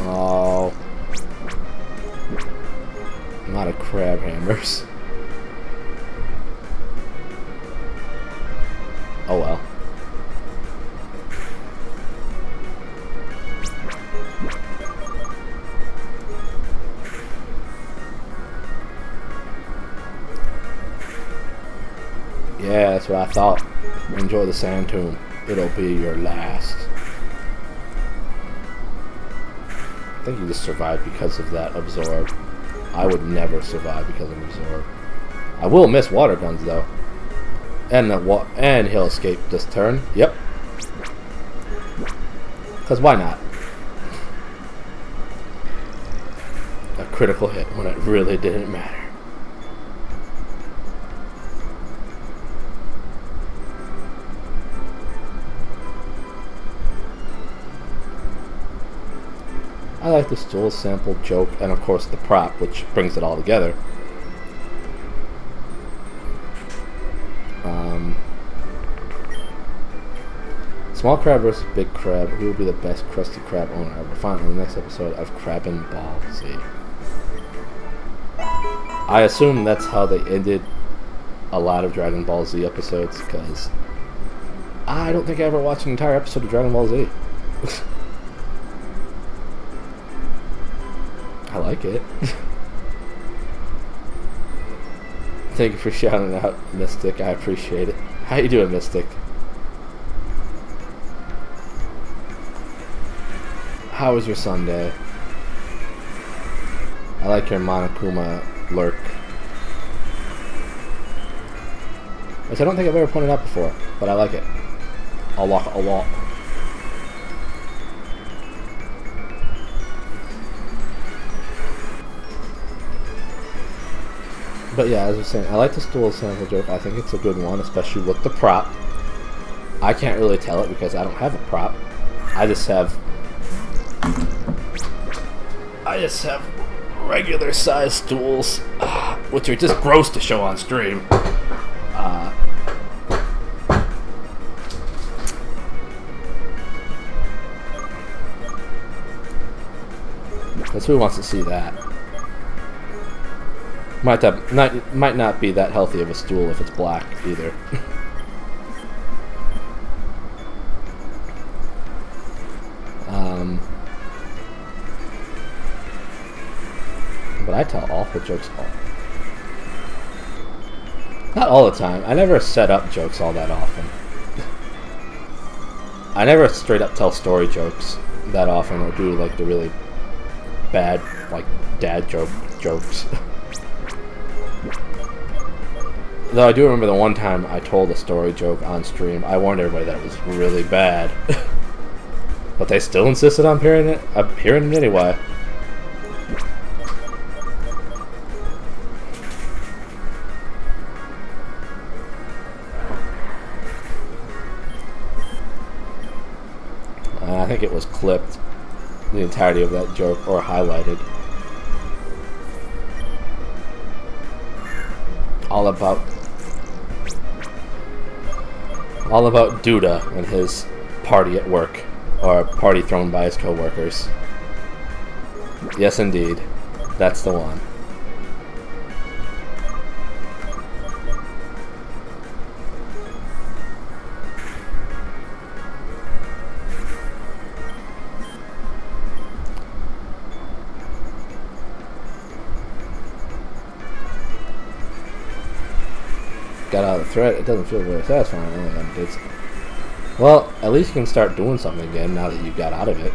Oh. I'm out of crab hammers. Oh well. Yeah, that's what I thought. Enjoy the sand tomb. It'll be your last. I think you just survived because of that absorb. I would never survive because of absorb. I will miss water guns though. And and he'll escape this turn. Yep. Cause why not? A critical hit when it really didn't matter. I like the stool sample joke and of course the prop, which brings it all together. Small crab versus big crab. Who will be the best Krusty Krab owner? We'll find in the next episode of Krabbin' Ball Z. I assume that's how they ended a lot of Dragon Ball Z episodes, because I don't think I ever watched an entire episode of Dragon Ball Z. I like it. Thank you for shouting out, Mystic. I appreciate it. How you doing, Mystic? How was your Sunday? I like your Monokuma lurk. Which I don't think I've ever pointed out before, but I like it. A lot. But yeah, as I was saying, I like the stool sample joke. I think it's a good one, especially with the prop. I can't really tell it because I don't have a prop. I just have regular size stools, which are just gross to show on stream. Because who wants to see that? Might not be that healthy of a stool if it's black either. But I tell awful jokes not all the time. I never set up jokes all that often. I never straight up tell story jokes that often, or do like the really bad like dad jokes. Though I do remember the one time I told a story joke on stream. I warned everybody that it was really bad. But they still insisted on hearing it. I'm hearing it anyway. I think it was clipped, the entirety of that joke, or highlighted. All about Duda and his party at work, or a party thrown by his co-workers. Yes, indeed. That's the one. Got out of the threat. It doesn't feel very satisfying. Well, at least you can start doing something again now that you got out of it.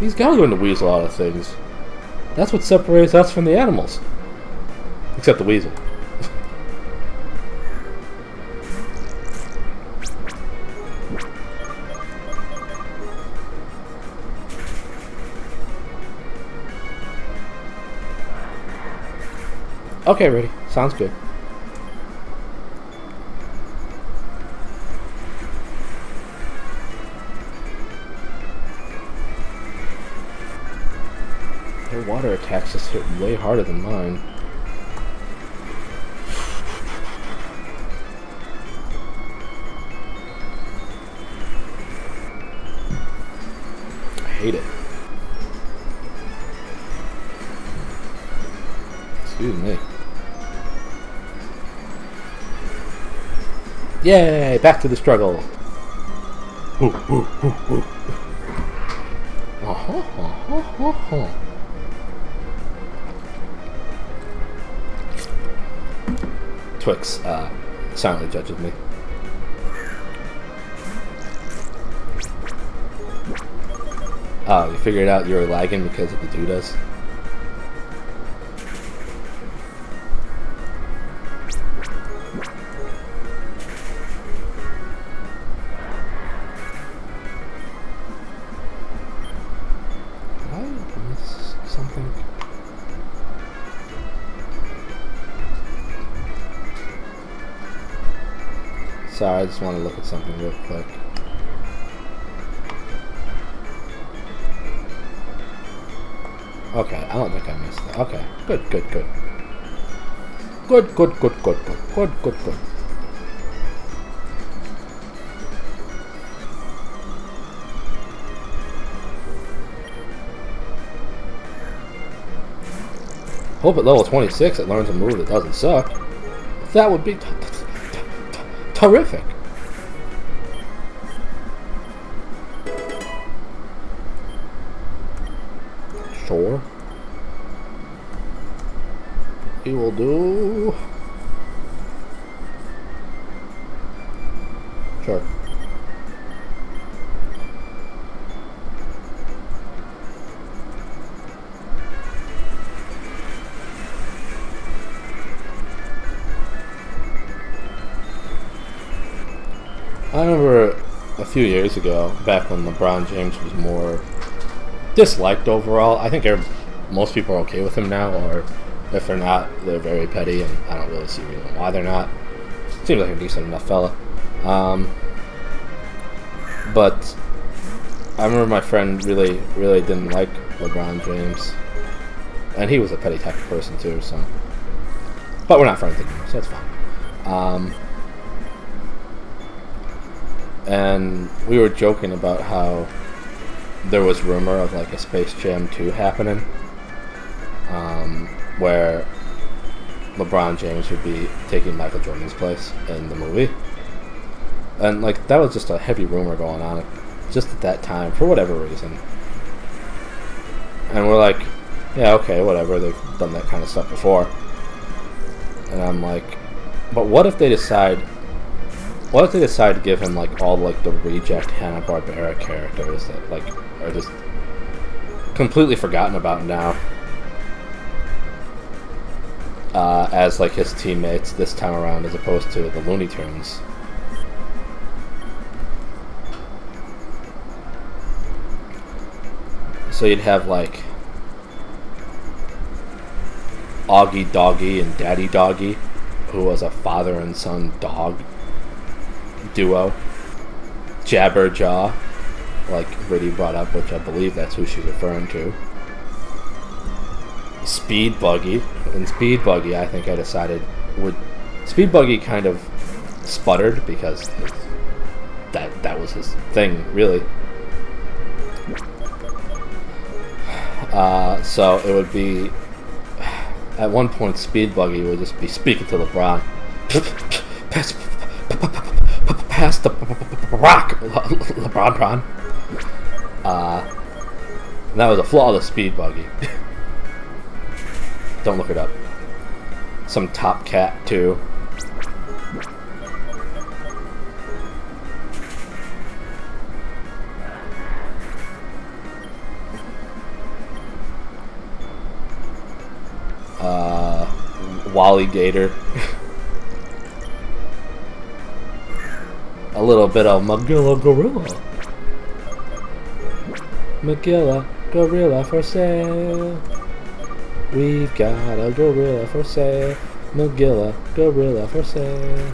He's got to learn to weasel out of things. That's what separates us from the animals. Except the weasel. Okay, ready. Sounds good. Their water attacks just hit way harder than mine. I hate it. Excuse me. Yay! Back to the struggle. Twix silently judges me. Oh, you figured out you were lagging because of the Dudas? Did I miss something? Sorry, I just want to look at something real quick. Okay, I don't think I missed that. Okay, good, good, good. Good, good, good, good, good, good, good, good. Hope at level 26 it learns a move that doesn't suck. That would be terrific. Sure. We will do. Sure. I remember a few years ago, back when LeBron James was more disliked overall. I think most people are okay with him now, or if they're not, they're very petty, and I don't really see a reason why they're not. Seems like a decent enough fella. But I remember my friend really didn't like LeBron James, and he was a petty type of person too. So, but we're not friends anymore, so that's fine. And we were joking about how there was rumor of like a Space Jam 2 happening, where LeBron James would be taking Michael Jordan's place in the movie. And like that was just a heavy rumor going on just at that time for whatever reason. And we're like, yeah, okay, whatever, they've done that kind of stuff before. And I'm like, but what if they decide to give him like all like the reject Hanna-Barbera characters that like are just completely forgotten about now, as like his teammates this time around, as opposed to the Looney Tunes. So you'd have like Augie Doggy and Daddy Doggy, who was a father and son dog duo. Jabberjaw, like Riddy brought up, which I believe that's who she's referring to. Speed Buggy, and Speed Buggy, I think I decided Speed Buggy kind of sputtered because that was his thing, really. So it would be, at one point, Speed Buggy would just be speaking to LeBron. Pass the rock, LeBron. And that was a flawless Speed Buggy. Don't look it up. Some Top Cat too. Wally Gator. A little bit of Magilla Gorilla. Magilla Gorilla for sale. We've got a gorilla for sale. Magilla, gorilla for sale.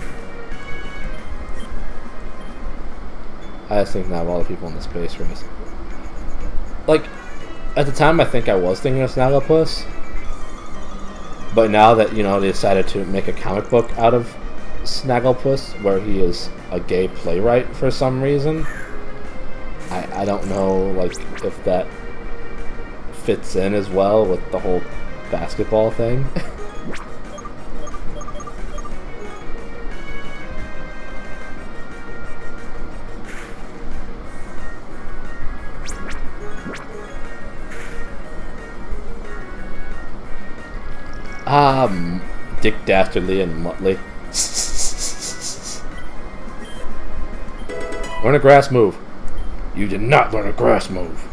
I just think now of all the people in the space race. Like, at the time I think I was thinking of Snagglepuss. But now that, you know, they decided to make a comic book out of Snagglepuss, where he is a gay playwright for some reason, I don't know, like, if that fits in as well with the whole basketball thing. Dick Dastardly and Muttley. Learn a grass move. You did not learn a grass move.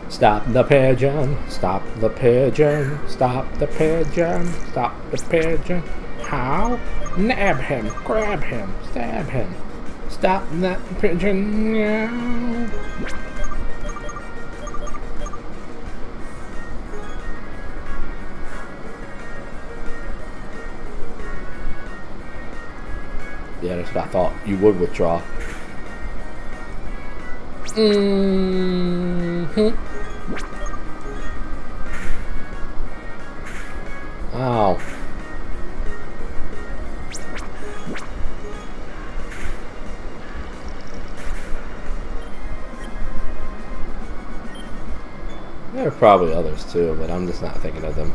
Stop the pigeon, stop the pigeon, stop the pigeon, stop the pigeon. How? Nab him, grab him, stab him. Stop that pigeon now. Yeah, that's what I thought. You would withdraw. Ow. There are probably others too, but I'm just not thinking of them.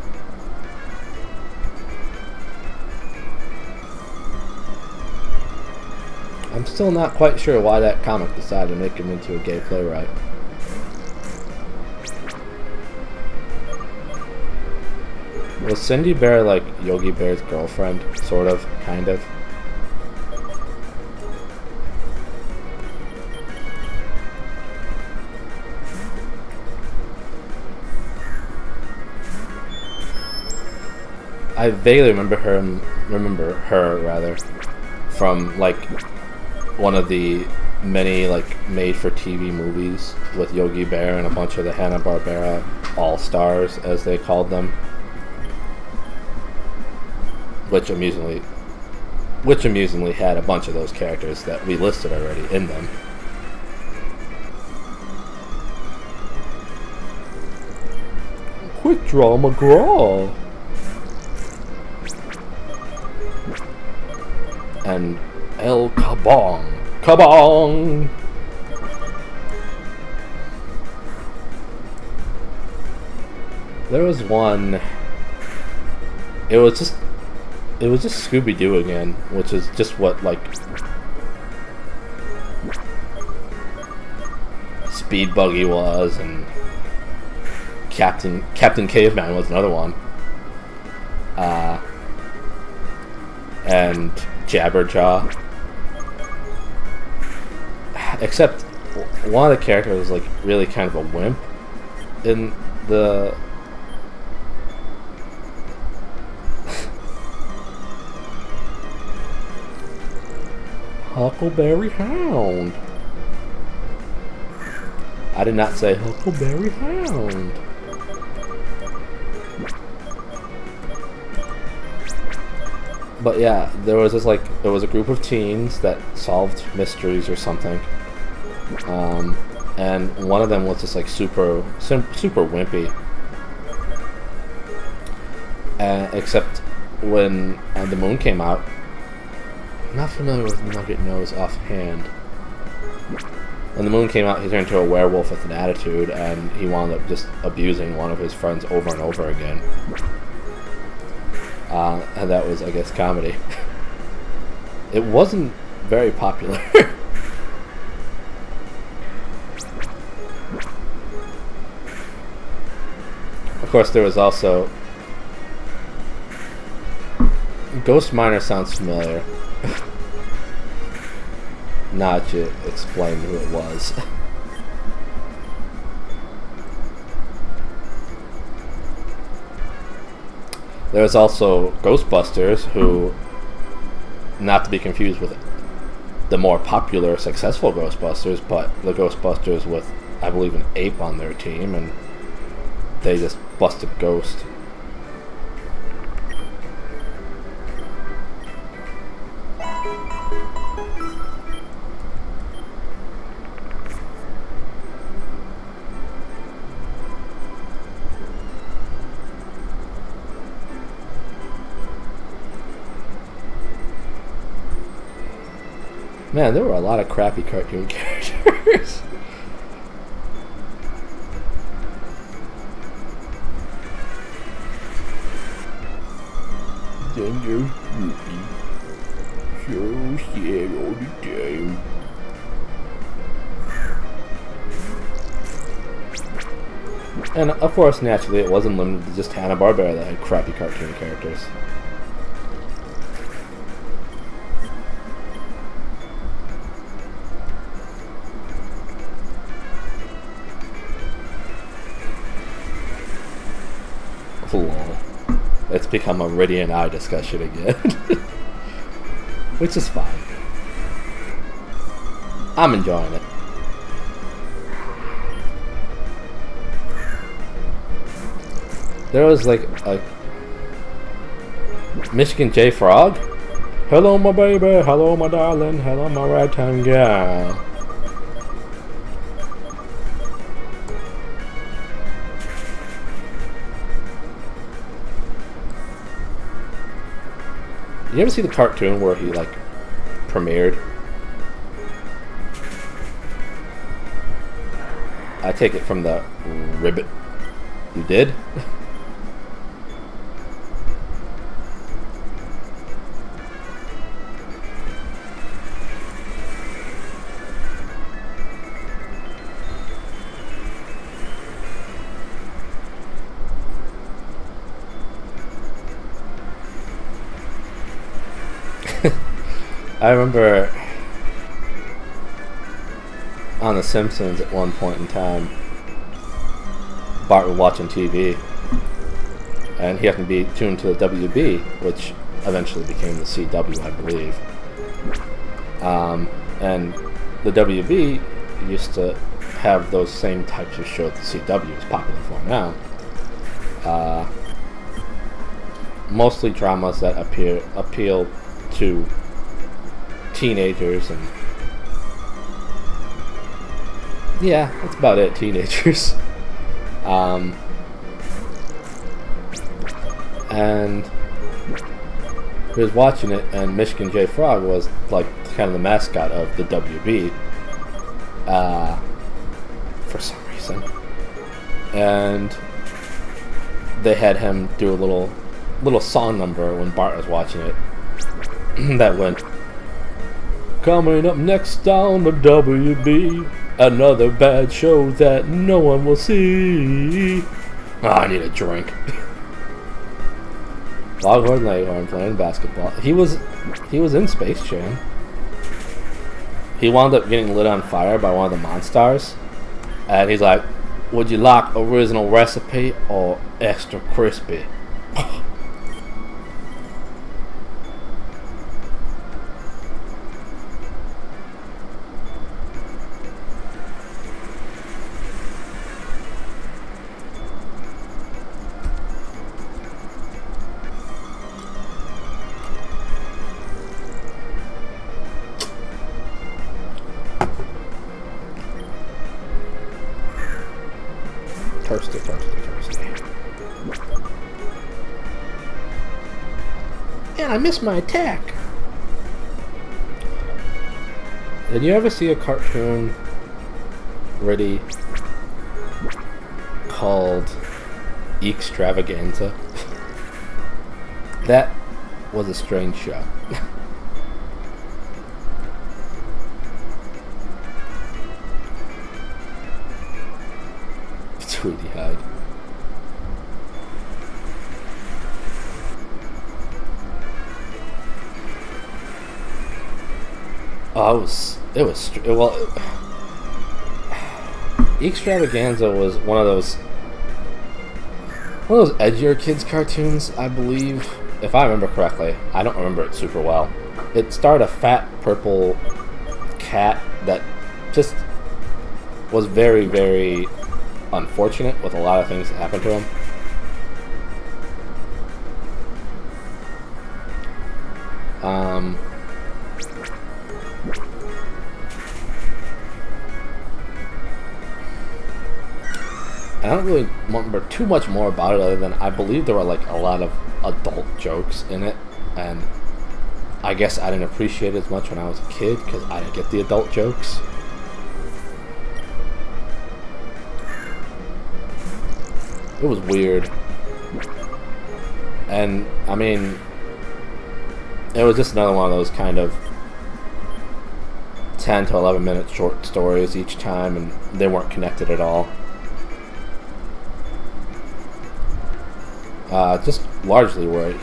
I'm still not quite sure why that comic decided to make him into a gay playwright. Was Cindy Bear like Yogi Bear's girlfriend? Sort of, kind of. I vaguely remember her from like one of the many like made-for-TV movies with Yogi Bear and a bunch of the Hanna-Barbera All-Stars, as they called them, which amusingly had a bunch of those characters that we listed already in them. Quick Draw McGraw. And El Kabong. Kabong! There was one. It was just Scooby-Doo again, which is just what, like, Speed Buggy was, and Captain Caveman was another one. And Jabberjaw. Except one of the characters was like really kind of a wimp in the Huckleberry Hound. I did not say Huckleberry Hound. But yeah, there was a group of teens that solved mysteries or something, and one of them was just like super wimpy. Except when the moon came out, I'm not familiar with Nugget Nose offhand. When the moon came out, he turned into a werewolf with an attitude, and he wound up just abusing one of his friends over and over again. And that was, I guess, comedy. It wasn't very popular. Of course, there was also... Ghost Miner sounds familiar. Now that you explained who it was. There was also Ghostbusters, who, not to be confused with the more popular, successful Ghostbusters, but the Ghostbusters with, I believe, an ape on their team, and they just bust a ghost. Man, there were a lot of crappy cartoon characters. Then there's Droopy. So sad all the time. And of course, naturally, it wasn't limited to just Hanna-Barbera that had crappy cartoon characters. Lol. It's become a Riddy and I discussion again. Which is fine. I'm enjoying it. There was like a Michigan J Frog. Hello my baby, hello my darling, hello my right-hand gal. You ever see the cartoon where he like premiered? I take it from the Ribbit. You did? I remember on The Simpsons at one point in time, Bart was watching TV, and he happened to be tuned to the WB, which eventually became the CW, I believe. And the WB used to have those same types of shows the CW is popular for now. Mostly dramas that appeal to teenagers, and yeah, that's about it, teenagers. And he was watching it, and Michigan J Frog was like kind of the mascot of the WB for some reason, and they had him do a little song number when Bart was watching it that went, "Coming up next on the WB, another bad show that no one will see." Oh, I need a drink. Longhorn Leghorn playing basketball. He was in Space Jam. He wound up getting lit on fire by one of the Monstars, and he's like, "Would you like original recipe or extra crispy?" Thirsty. And I missed my attack. Did you ever see a cartoon ready called Extravaganza? That was a strange show. Tweety Hyde. Oh, Extravaganza was one of those edgier kids cartoons, I believe, if I remember correctly. I don't remember it super well. It starred a fat purple cat that just was very, very unfortunate with a lot of things that happened to him. I don't really remember too much more about it other than I believe there were like a lot of adult jokes in it, and I guess I didn't appreciate it as much when I was a kid because I didn't get the adult jokes. It was weird. And, I mean, it was just another one of those kind of 10 to 11 minute short stories each time, and they weren't connected at all. Just largely where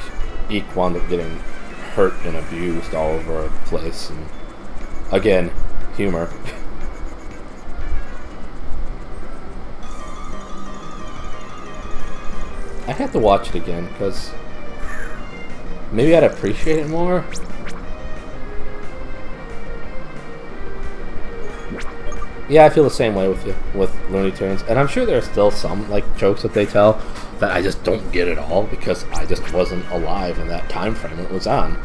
each wound up getting hurt and abused all over the place. And again, humor. I have to watch it again because maybe I'd appreciate it more. Yeah, I feel the same way with you with Looney Tunes, and I'm sure there are still some like jokes that they tell that I just don't get at all because I just wasn't alive in that time frame it was on.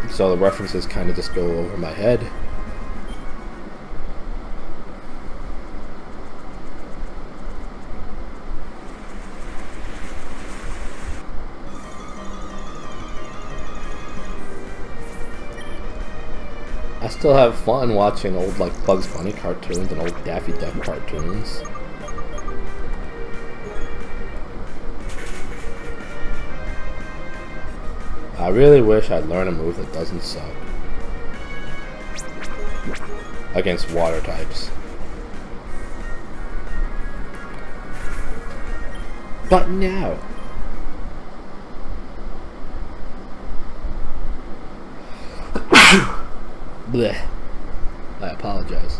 So the references kind of just go over my head. I still have fun watching old like Bugs Bunny cartoons and old Daffy Duck cartoons. I really wish I'd learn a move that doesn't suck against water types. But no. Blech. I apologize.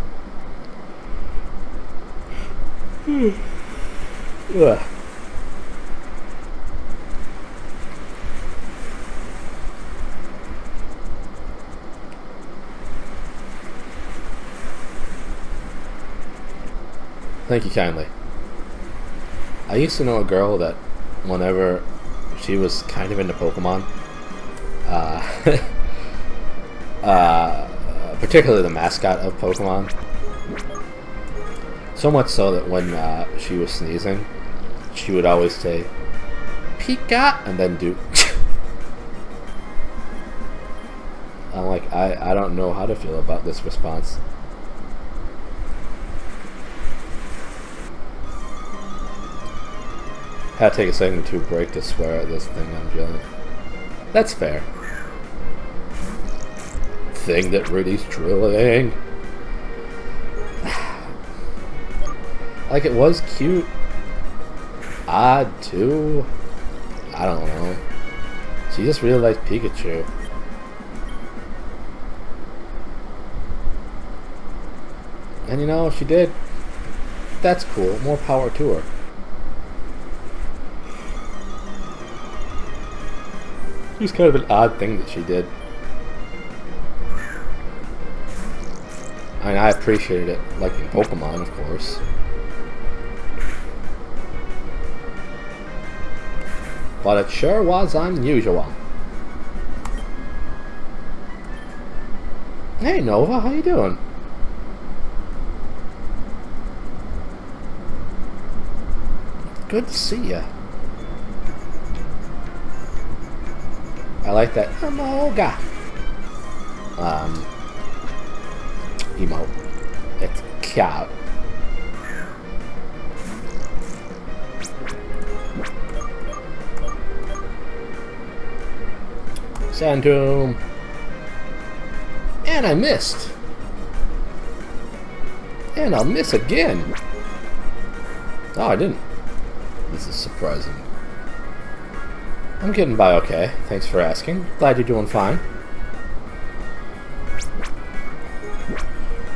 Ugh. Thank you kindly. I used to know a girl that whenever she was kind of into Pokemon, particularly the mascot of Pokemon, so much so that when she was sneezing, she would always say, Pika, and then do I'm like, I don't know how to feel about this response. Had to take a second to break to swear at this thing I'm yelling. That's fair. Thing that Rudy's drilling. Like, it was cute. Odd, too. I don't know. She just really likes Pikachu. And you know, if she did, that's cool. More power to her. It was kind of an odd thing that she did. I mean, I appreciated it, like in Pokemon, of course. But it sure was unusual. Hey Nova, how you doing? Good to see ya. I like that Amoga emote. It's cute. Sand Tomb. And I missed. And I'll miss again. Oh, I didn't. This is surprising. I'm getting by okay. Thanks for asking. Glad you're doing fine.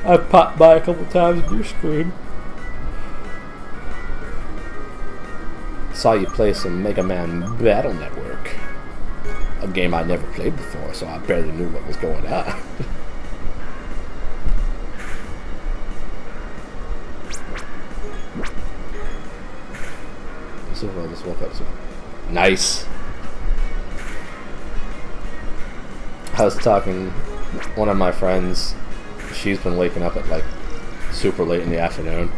I've popped by a couple times in your stream. saw you play some Mega Man Battle Network. A game I never played before, so I barely knew what was going on. So I just woke up. Nice. I was talking, one of my friends, she's been waking up at like super late in the afternoon.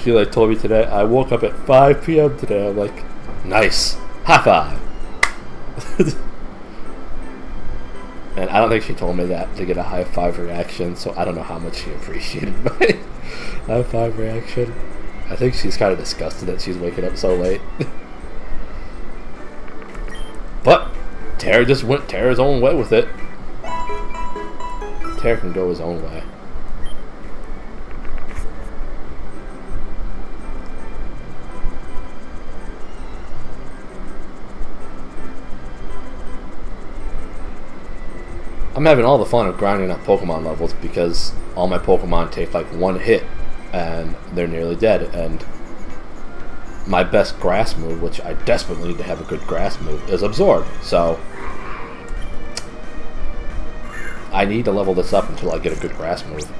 She like told me today, I woke up at 5 p.m. today. I'm like, nice. High five. And I don't think she told me that to get a high five reaction, so I don't know how much she appreciated my high five reaction. I think she's kind of disgusted that she's waking up so late. But Tara just went Tara's own way with it. Tara can go his own way. I'm having all the fun of grinding up Pokemon levels because all my Pokemon take like one hit and they're nearly dead, and my best grass move, which I desperately need to have a good grass move, is Absorb. So I need to level this up until I get a good grass move.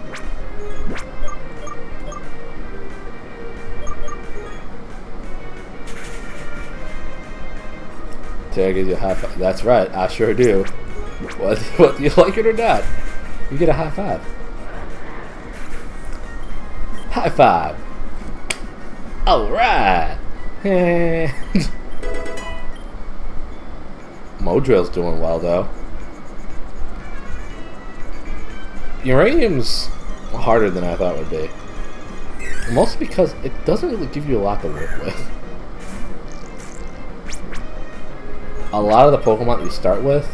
Tara gives you a high five. That's right, I sure do. What, do you like it or not? You get a high five. High five. Alright. Modrill's doing well though. Uranium's harder than I thought it would be. Mostly because it doesn't really give you a lot to work with. A lot of the Pokemon you start with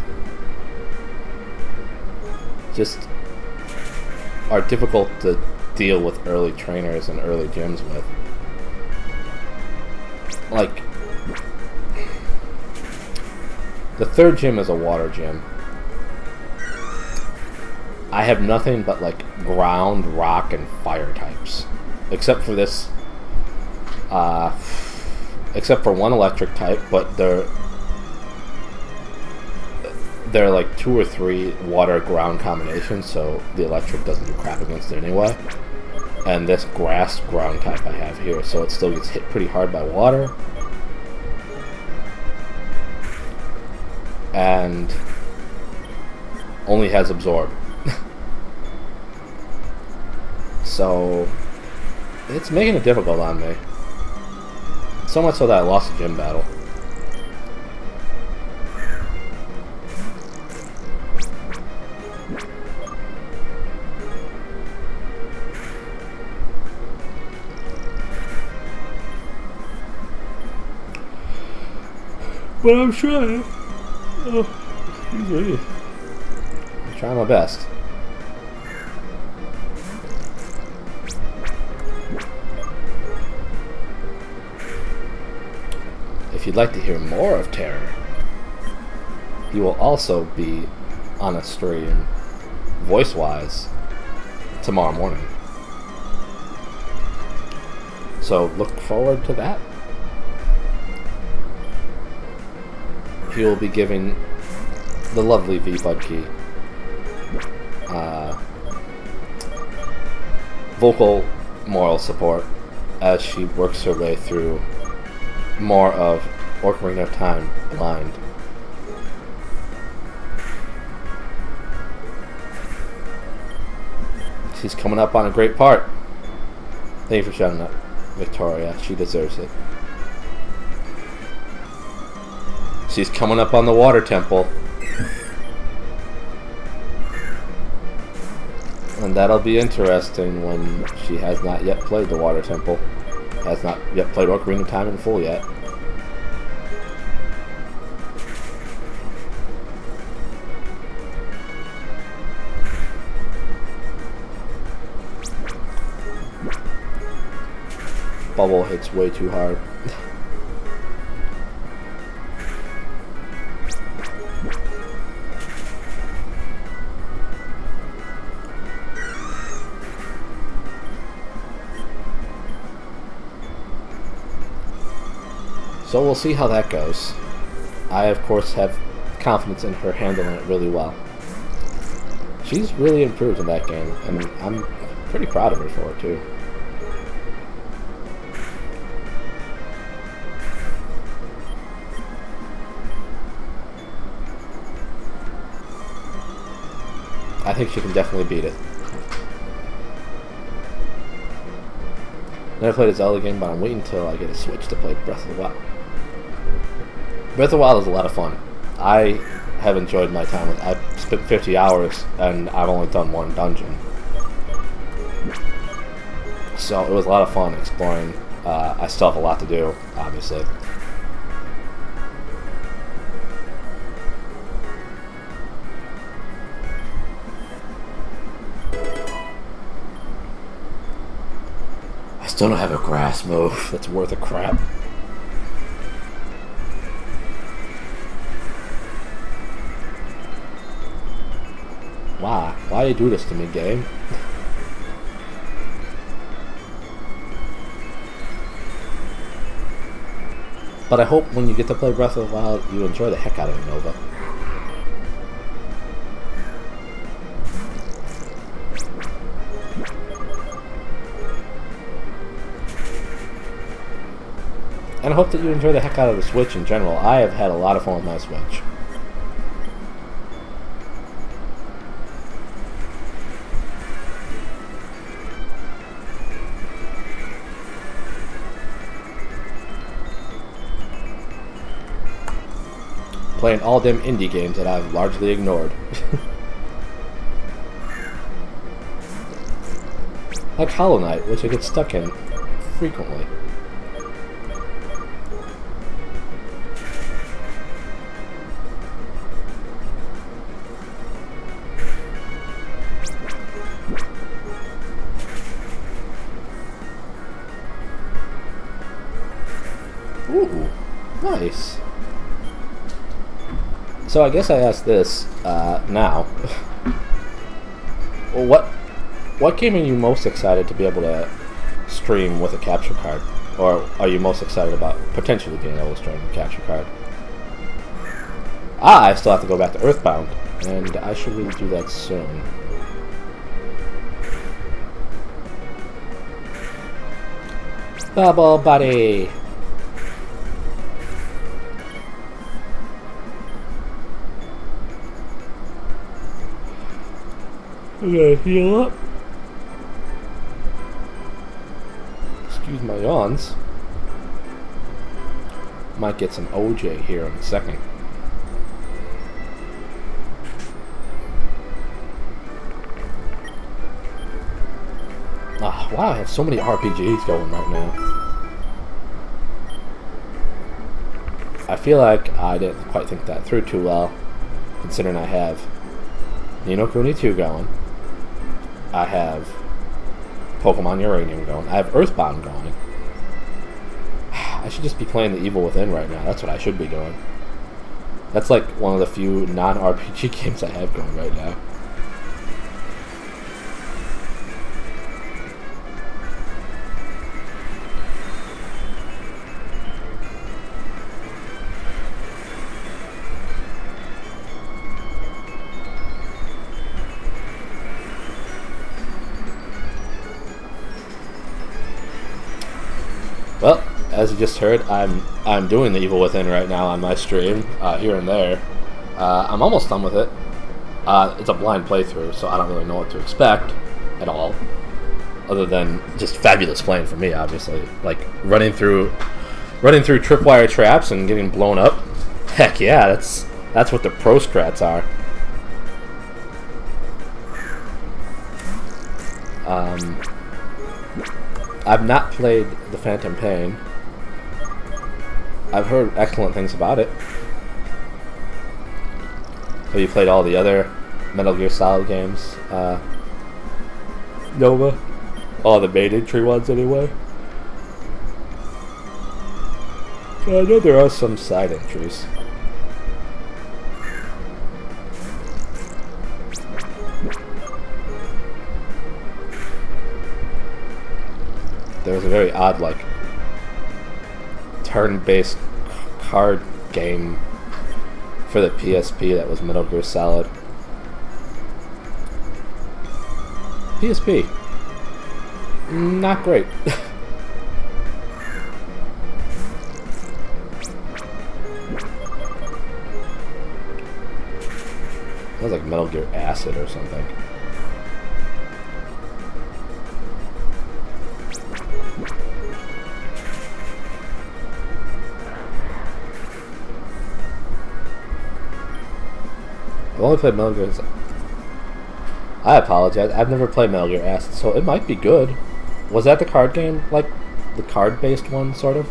just are difficult to deal with early trainers and early gyms with. Like, the third gym is a water gym. I have nothing but like ground, rock, and fire types. Except for this, except for one electric type, but they're like 2 or 3 water ground combinations, so the electric doesn't do crap against it anyway. And this grass ground type I have here, so it still gets hit pretty hard by water. And only has Absorb. So it's making it difficult on me. So much so that I lost a gym battle. But I'm trying. Oh, excuse me. I'm trying my best. If you'd like to hear more of Terror, he will also be on a stream, voice-wise, tomorrow morning. So look forward to that. He will be giving the lovely V-Budkey vocal moral support as she works her way through more of Ocarina of Time blind. She's coming up on a great part. Thank you for shouting up, Victoria. She deserves it. She's coming up on the water temple. And that'll be interesting when she has not yet played the water temple. Has not yet played Ocarina of Time in full yet. Bubble hits way too hard. So we'll see how that goes. I, of course, have confidence in her handling it really well. She's really improved in that game, and I'm pretty proud of her for it, too. I think she can definitely beat it. Never played a Zelda game, but I'm waiting until I get a Switch to play Breath of the Wild. Breath of the Wild is a lot of fun. I have enjoyed my time with it. I've spent 50 hours, and I've only done one dungeon. So it was a lot of fun exploring. I still have a lot to do, obviously. I still don't have a grass move that's worth a crap. Why? Why do you do this to me, game? But I hope when you get to play Breath of the Wild, you enjoy the heck out of it, Nova. And I hope that you enjoy the heck out of the Switch in general. I have had a lot of fun with my Switch. Playing all them indie games that I've largely ignored. Like Hollow Knight, which I get stuck in frequently. Ooh, nice. So I guess I ask this now. Well, what game are you most excited to be able to stream with a capture card? Or are you most excited about potentially being able to stream with a capture card? I still have to go back to Earthbound, and I should really do that soon. Bubble buddy! I'm gonna heal up. Excuse my yawns. Might get some OJ here in a second. Ah, wow, I have so many RPGs going right now. I feel like I didn't quite think that through too well, considering I have Ni no Kuni 2 going. I have Pokemon Uranium going. I have Earthbound going. I should just be playing The Evil Within right now. That's what I should be doing. That's like one of the few non-RPG games I have going right now. Well, as you just heard, I'm doing The Evil Within right now on my stream, here and there. I'm almost done with it. It's a blind playthrough, so I don't really know what to expect at all, other than just fabulous playing for me, obviously. Like running through tripwire traps and getting blown up. Heck yeah, that's what the pro strats are. I've not played The Phantom Pain. I've heard excellent things about it. Have you played all the other Metal Gear Solid games? Nova? All the main entry ones, anyway? I know there are some side entries. There was a very odd, like, turn-based card game for the PSP that was Metal Gear Solid. PSP. Not great. It was like Metal Gear Acid or something. I've only played Metal Gear. I apologize. I've never played Metal Gear Acid, so it might be good. Was that the card game? Like, the card-based one, sort of?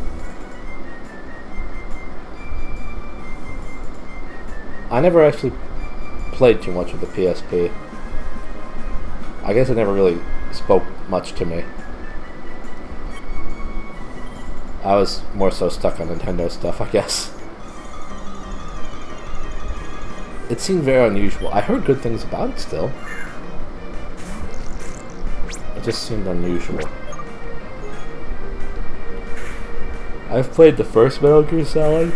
I never actually played too much with the PSP. I guess it never really spoke much to me. I was more so stuck on Nintendo stuff, I guess. It seemed very unusual. I heard good things about it still. It just seemed unusual. I've played the first Metal Gear Solid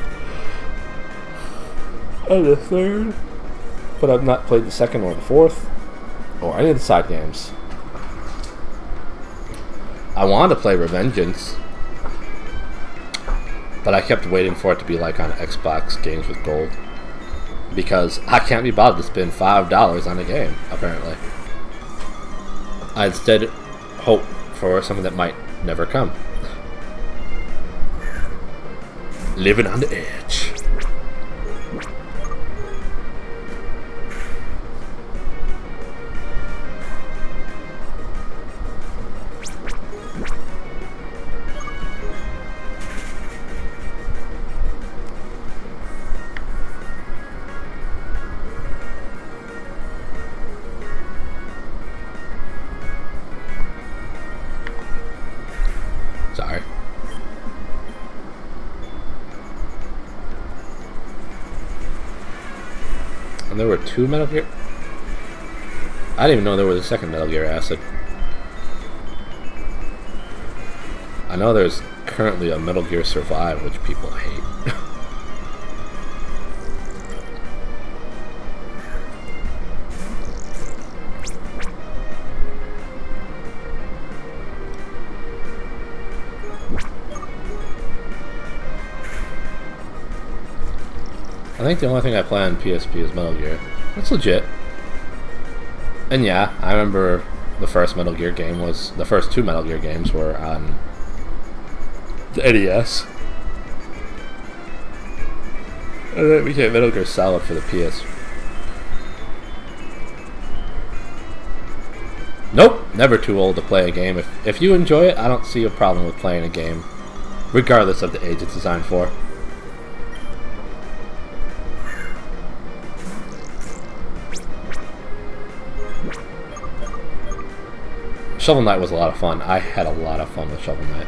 and the third, but I've not played the second or the fourth or any of the side games. I wanted to play Revengeance, but I kept waiting for it to be like on Xbox Games with Gold, because I can't be bothered to spend $5 on a game, apparently. I instead hope for something that might never come. Living on the edge. Sorry. And there were two Metal Gear? I didn't even know there was a second Metal Gear Acid. I know there's currently a Metal Gear Survive, which people hate. I think the only thing I play on PSP is Metal Gear. That's legit. And yeah, I remember the first Metal Gear game was... The first two Metal Gear games were on the NES. And then we became Metal Gear Solid for the PS. Nope! Never too old to play a game. If you enjoy it, I don't see a problem with playing a game, regardless of the age it's designed for. Shovel Knight was a lot of fun. I had a lot of fun with Shovel Knight.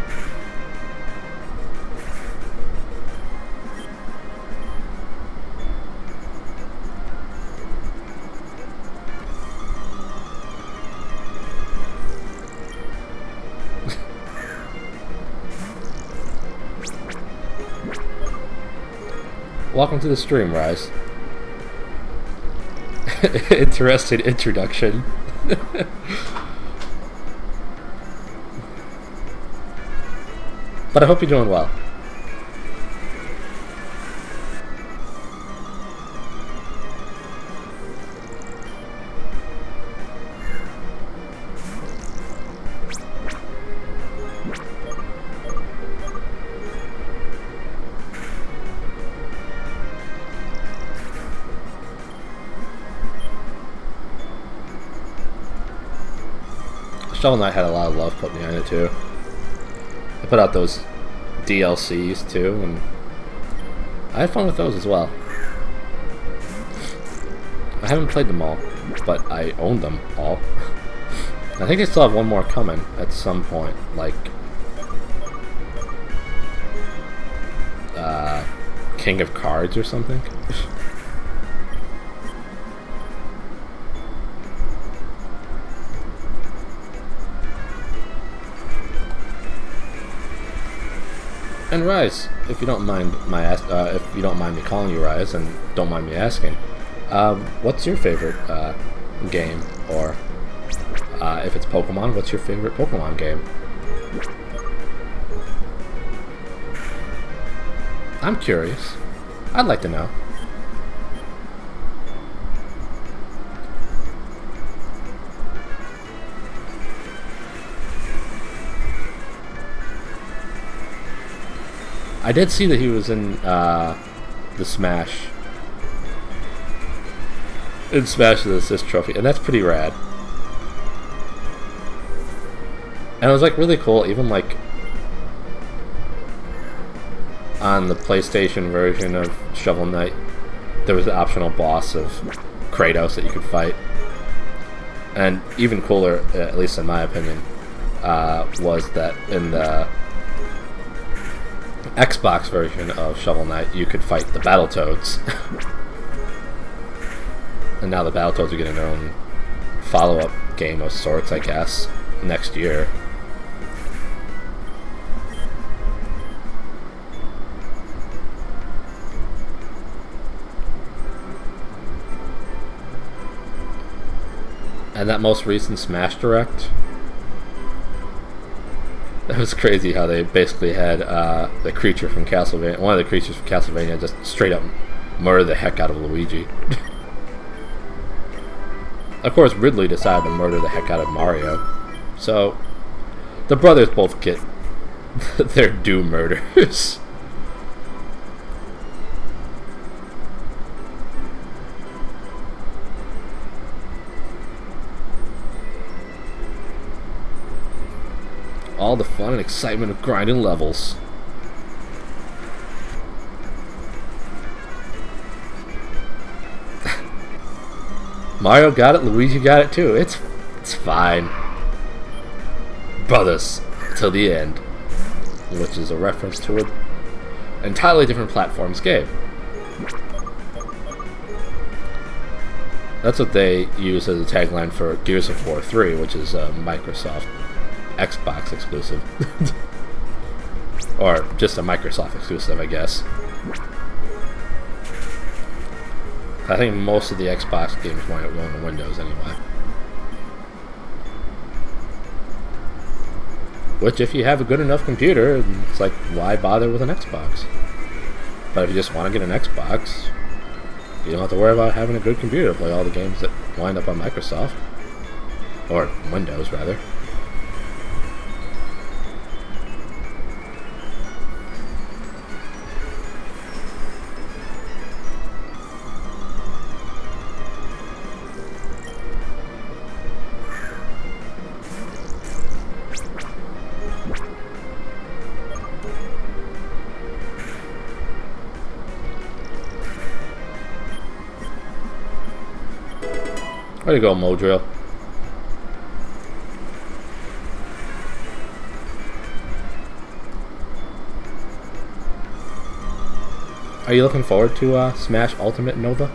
Welcome to the stream, Rise. Interesting introduction. But I hope you're doing well. Shovel Knight had a lot of love put behind it too. They put out those DLCs too, and I had fun with those as well. I haven't played them all, but I own them all. I think they still have one more coming at some point, like King of Cards or something. And Rise, if you don't mind if you don't mind me calling you Rise, and don't mind me asking, what's your favorite game? Or if it's Pokemon, what's your favorite Pokemon game? I'm curious. I'd like to know. I did see that he was in the Smash. In Smash the Assist Trophy, and that's pretty rad. And it was like really cool, even like on the PlayStation version of Shovel Knight, there was the optional boss of Kratos that you could fight. And even cooler, at least in my opinion, was that in the Xbox version of Shovel Knight, you could fight the Battletoads. And now the Battletoads are getting their own follow-up game of sorts, I guess, next year. And that most recent Smash Direct, it was crazy how they basically had the creature from Castlevania, one of the creatures from Castlevania, just straight up murder the heck out of Luigi. Of course, Ridley decided to murder the heck out of Mario, so the brothers both get their due murders. All the fun and excitement of grinding levels. Mario got it, Luigi got it too. It's fine. Brothers till the end, which is a reference to an entirely different platforms game. That's what they use as a tagline for Gears of War 3, which is a Microsoft Xbox exclusive. Or just a Microsoft exclusive, I guess. I think most of the Xbox games wind up going to Windows anyway. Which, if you have a good enough computer, it's like, why bother with an Xbox? But if you just want to get an Xbox, you don't have to worry about having a good computer to play all the games that wind up on Microsoft. Or Windows, rather. Way to go, Modrill. Are you looking forward to Smash Ultimate Nova?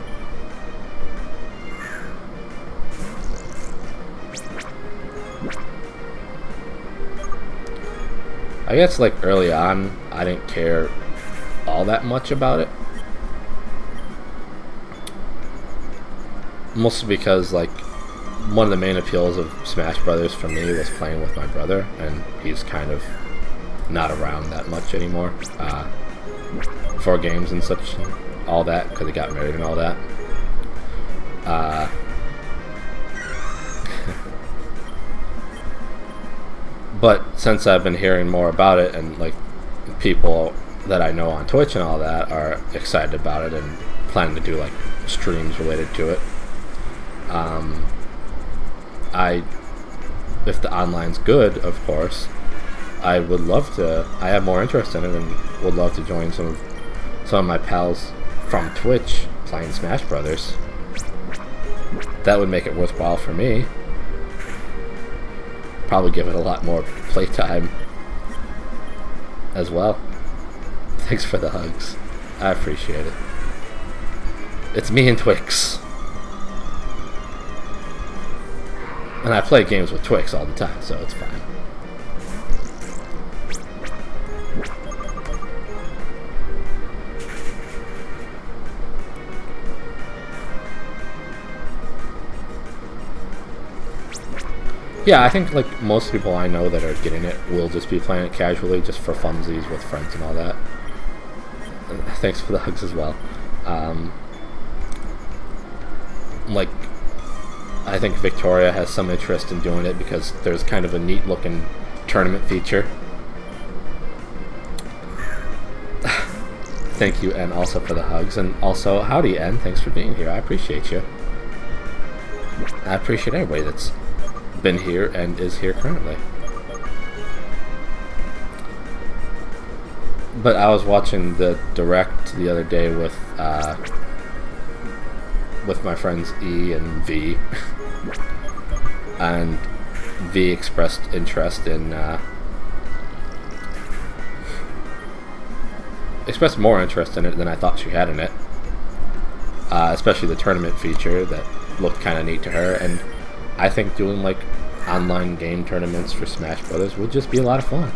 I guess like early on, I didn't care all that much about it. Mostly because, like, one of the main appeals of Smash Brothers for me was playing with my brother, and he's kind of not around that much anymore for games and such, and all that, because he got married and all that. But since I've been hearing more about it, and like people that I know on Twitch and all that are excited about it and planning to do like streams related to it. If the online's good, of course, I would love to. I have more interest in it and would love to join some of my pals from Twitch playing Smash Brothers. That would make it worthwhile for me. Probably give it a lot more playtime as well. Thanks for the hugs. I appreciate it. It's me and Twix. And I play games with Twix all the time, so it's fine. Yeah, I think like most people I know that are getting it will just be playing it casually, just for funsies with friends and all that. And thanks for the hugs as well. Like, I think Victoria has some interest in doing it because there's kind of a neat looking tournament feature. Thank you, N, also for the hugs. And also, howdy, N. Thanks for being here. I appreciate you. I appreciate everybody that's been here and is here currently. But I was watching the direct the other day with my friends E and V. And V expressed interest in expressed more interest in it than I thought she had in it, especially the tournament feature that looked kind of neat to her. And I think doing like online game tournaments for Smash Brothers would just be a lot of fun.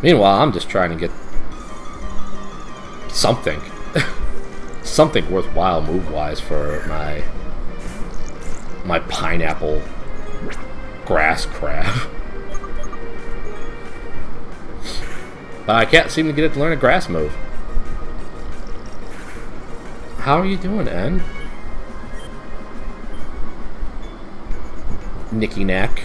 Meanwhile, I'm just trying to get something something worthwhile move-wise for my pineapple grass crab. But I can't seem to get it to learn a grass move. How are you doing, N? Nicky Knack.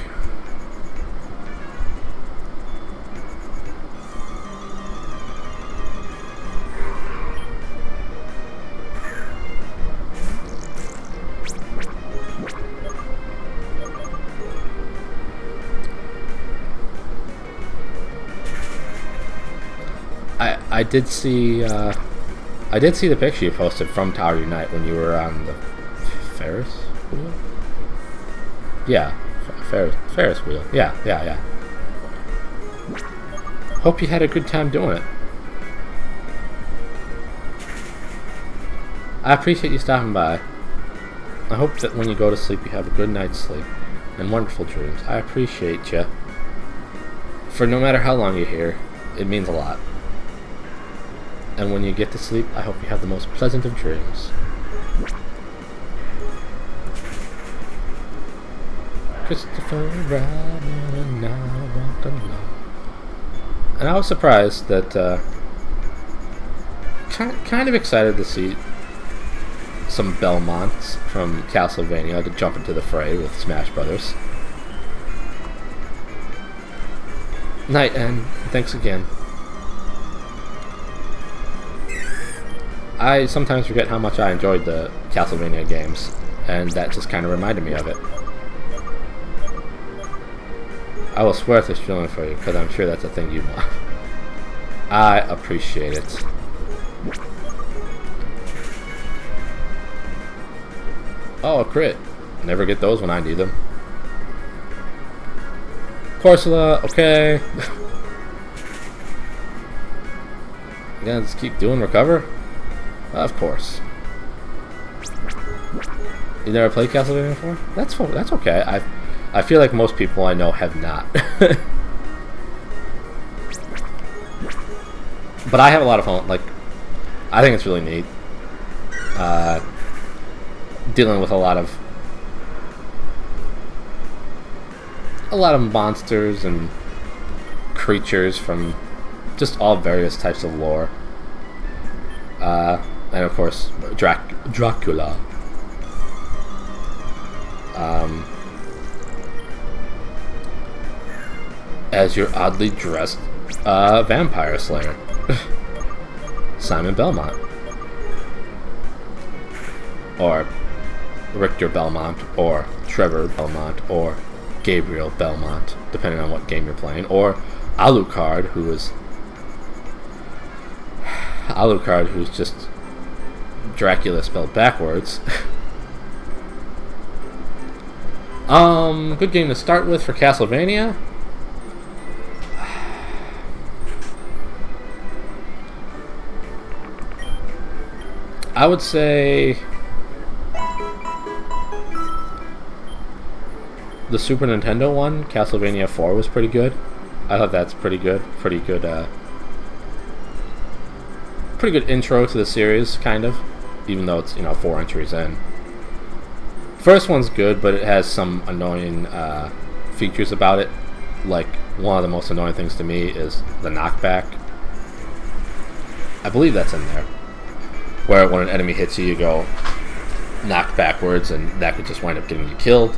I did see the picture you posted from Tower Unite when you were on the Ferris wheel. Yeah, Ferris wheel. Yeah. Hope you had a good time doing it. I appreciate you stopping by. I hope that when you go to sleep, you have a good night's sleep and wonderful dreams. I appreciate you. For no matter how long you're here, it means a lot. And when you get to sleep, I hope you have the most pleasant of dreams. Christopher Robin and I walked along. And I was surprised that, kind of excited to see some Belmonts from Castlevania to jump into the fray with Smash Brothers. Night, and thanks again. I sometimes forget how much I enjoyed the Castlevania games, and that just kind of reminded me of it. I will swear this feeling for you, because I'm sure that's a thing you want. I appreciate it. Oh, a crit. Never get those when I need them. Corsola, okay. You gonna just keep doing recover? Of course. You never played Castlevania before? That's okay. I feel like most people I know have not. But I have a lot of fun. Like, I think it's really neat. Dealing with a lot of monsters and creatures from just all various types of lore. And of course, Dracula. As your oddly dressed vampire slayer, Simon Belmont, or Richter Belmont, or Trevor Belmont, or Gabriel Belmont, depending on what game you're playing, or Alucard, who's just Dracula spelled backwards. Good game to start with for Castlevania. I would say the Super Nintendo one, Castlevania 4, was pretty good. I thought that's pretty good. Pretty good pretty good intro to the series, kind of, even though it's 4 entries in. First one's good, but it has some annoying features about it. Like, one of the most annoying things to me is the knockback. I believe that's in there, where when an enemy hits you, you go knock backwards, and that could just wind up getting you killed.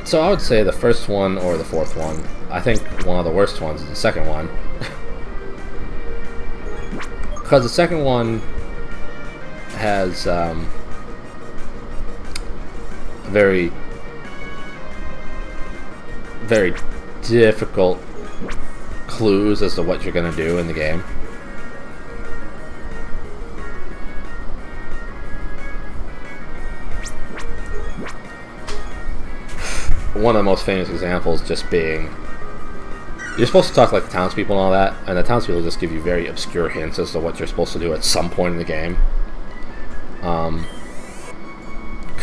So I would say the first one or the fourth one. I think one of the worst ones is the second one. Because the second one has very difficult clues as to what you're going to do in the game. One of the most famous examples just being, you're supposed to talk like the townspeople and all that, and the townspeople just give you very obscure hints as to what you're supposed to do at some point in the game. Come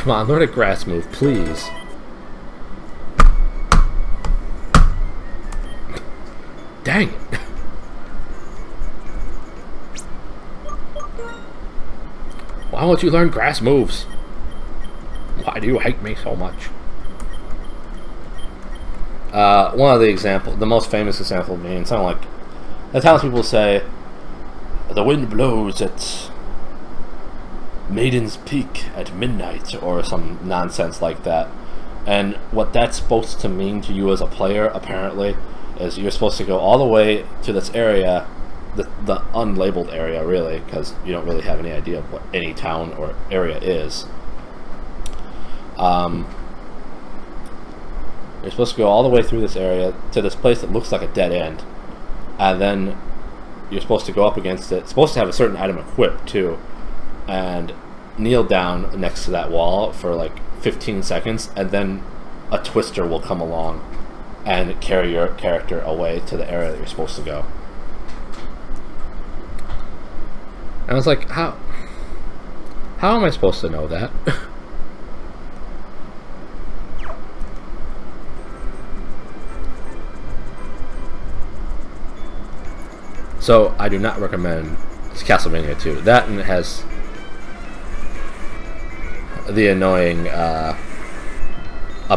on, learn a grass move, please. Dang it. Why won't you learn grass moves? Why do you hate me so much? One of the most famous example being something like, the townspeople say, the wind blows at Maiden's Peak at midnight, or some nonsense like that. And what that's supposed to mean to you as a player, apparently, is you're supposed to go all the way to this area, the unlabeled area, really, because you don't really have any idea of what any town or area is. You're supposed to go all the way through this area to this place that looks like a dead end, and then you're supposed to go up against it. It's supposed to have a certain item equipped too, and kneel down next to that wall for like 15 seconds, and then a twister will come along and carry your character away to the area that you're supposed to go. And I was like, how am I supposed to know that? So I do not recommend Castlevania 2. That, and it has the annoying a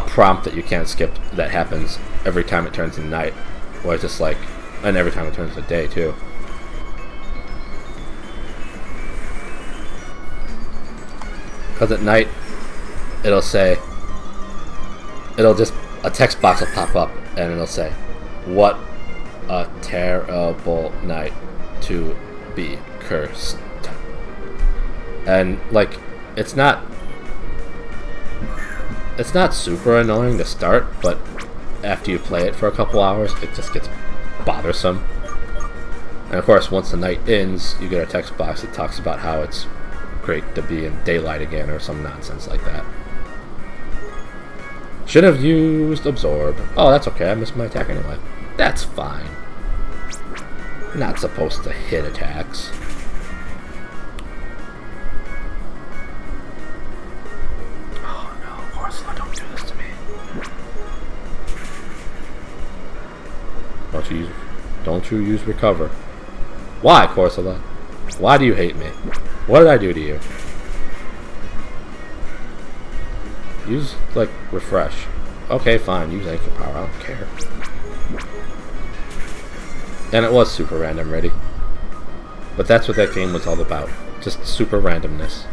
prompt that you can't skip that happens every time it turns into night, or it's just like, and every time it turns to day too. Because at night, it'll just, a text box will pop up and it'll say, "What a terrible night to be cursed." And like, it's not super annoying to start, but after you play it for a couple hours, it just gets bothersome. And of course, once the night ends, you get a text box that talks about how it's great to be in daylight again, or some nonsense like that. Should have used absorb. Oh, that's okay, I missed my attack anyway. That's fine. Not supposed to hit attacks. Oh no, Corsola, don't do this to me. Don't you use recover. Why, Corsola? Why do you hate me? What did I do to you? Use, like, refresh. Okay, fine, use anchor power, I don't care. And it was super random ready. But that's what that game was all about. Just super randomness.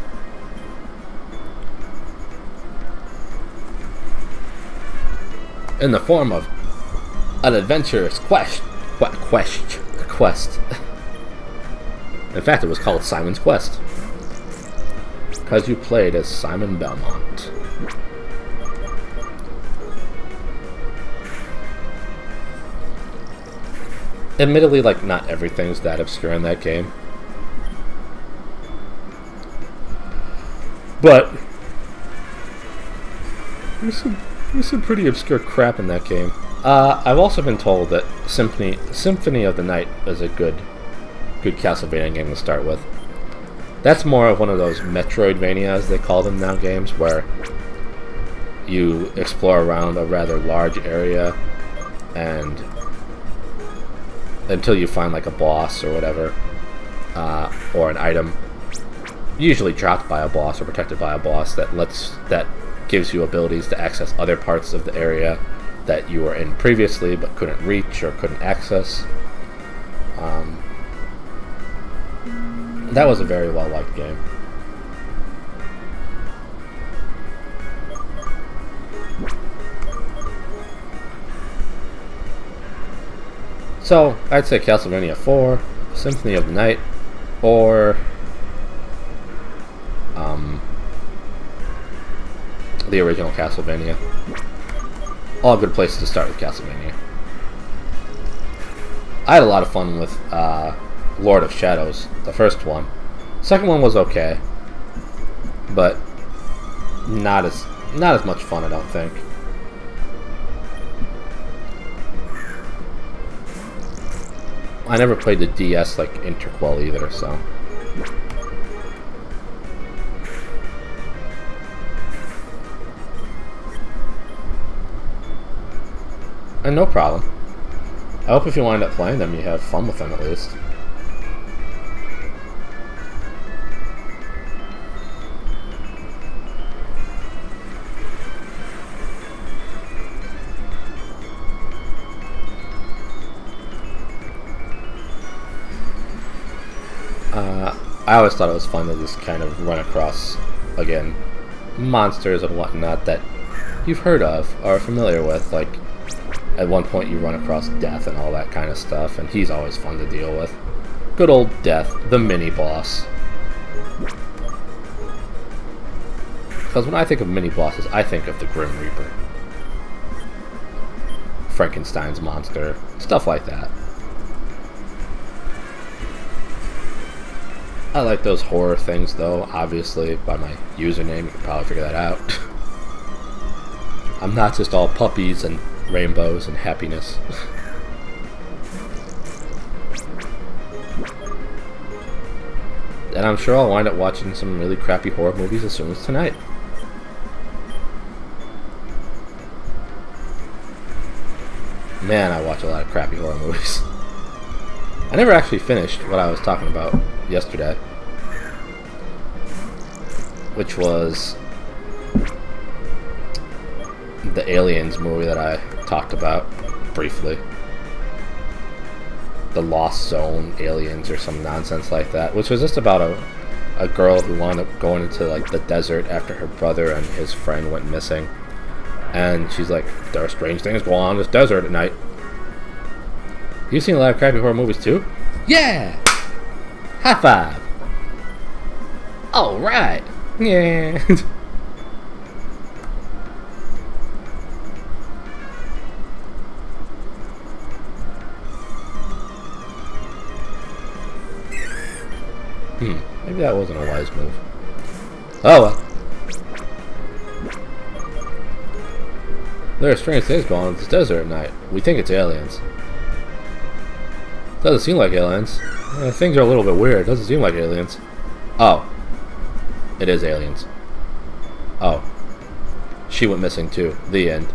In the form of an adventurous quest. In fact, it was called Simon's Quest, because you played as Simon Belmont. Admittedly, like, not everything's that obscure in that game, but there's some pretty obscure crap in that game. I've also been told that Symphony of the Night is a good Castlevania game to start with. That's more of one of those Metroidvanias, they call them now, games where you explore around a rather large area, and until you find like a boss or whatever, or an item, usually dropped by a boss or protected by a boss that gives you abilities to access other parts of the area that you were in previously but couldn't reach or couldn't access. That was a very well liked game. So, I'd say Castlevania 4, Symphony of the Night, or the original Castlevania. All good places to start with Castlevania. I had a lot of fun with Lord of Shadows, the first one. Second one was okay, but not as much fun, I don't think. I never played the DS like Interquel either, so. And no problem. I hope if you wind up playing them, you have fun with them at least. I always thought it was fun to just kind of run across, again, monsters and whatnot that you've heard of or are familiar with. Like, at one point you run across Death and all that kind of stuff, and he's always fun to deal with. Good old Death, the mini-boss. Because when I think of mini-bosses, I think of the Grim Reaper. Frankenstein's monster, stuff like that. I like those horror things, though. Obviously, by my username, you can probably figure that out. I'm not just all puppies and rainbows and happiness. And I'm sure I'll wind up watching some really crappy horror movies as soon as tonight. Man, I watch a lot of crappy horror movies. I never actually finished what I was talking about yesterday, which was the Aliens movie that I talked about briefly. The Lost Zone Aliens or some nonsense like that, which was just about a girl who wound up going into like the desert after her brother and his friend went missing. And she's like, there are strange things going on in this desert at night. You've seen a lot of crappy horror movies too? Yeah! High five! Alright! Yeah! Maybe that wasn't a wise move. Oh well. There are strange things going on in this desert at night. We think it's aliens. Doesn't seem like aliens. Things are a little bit weird. Doesn't seem like aliens. Oh. It is aliens. Oh. She went missing too. The end.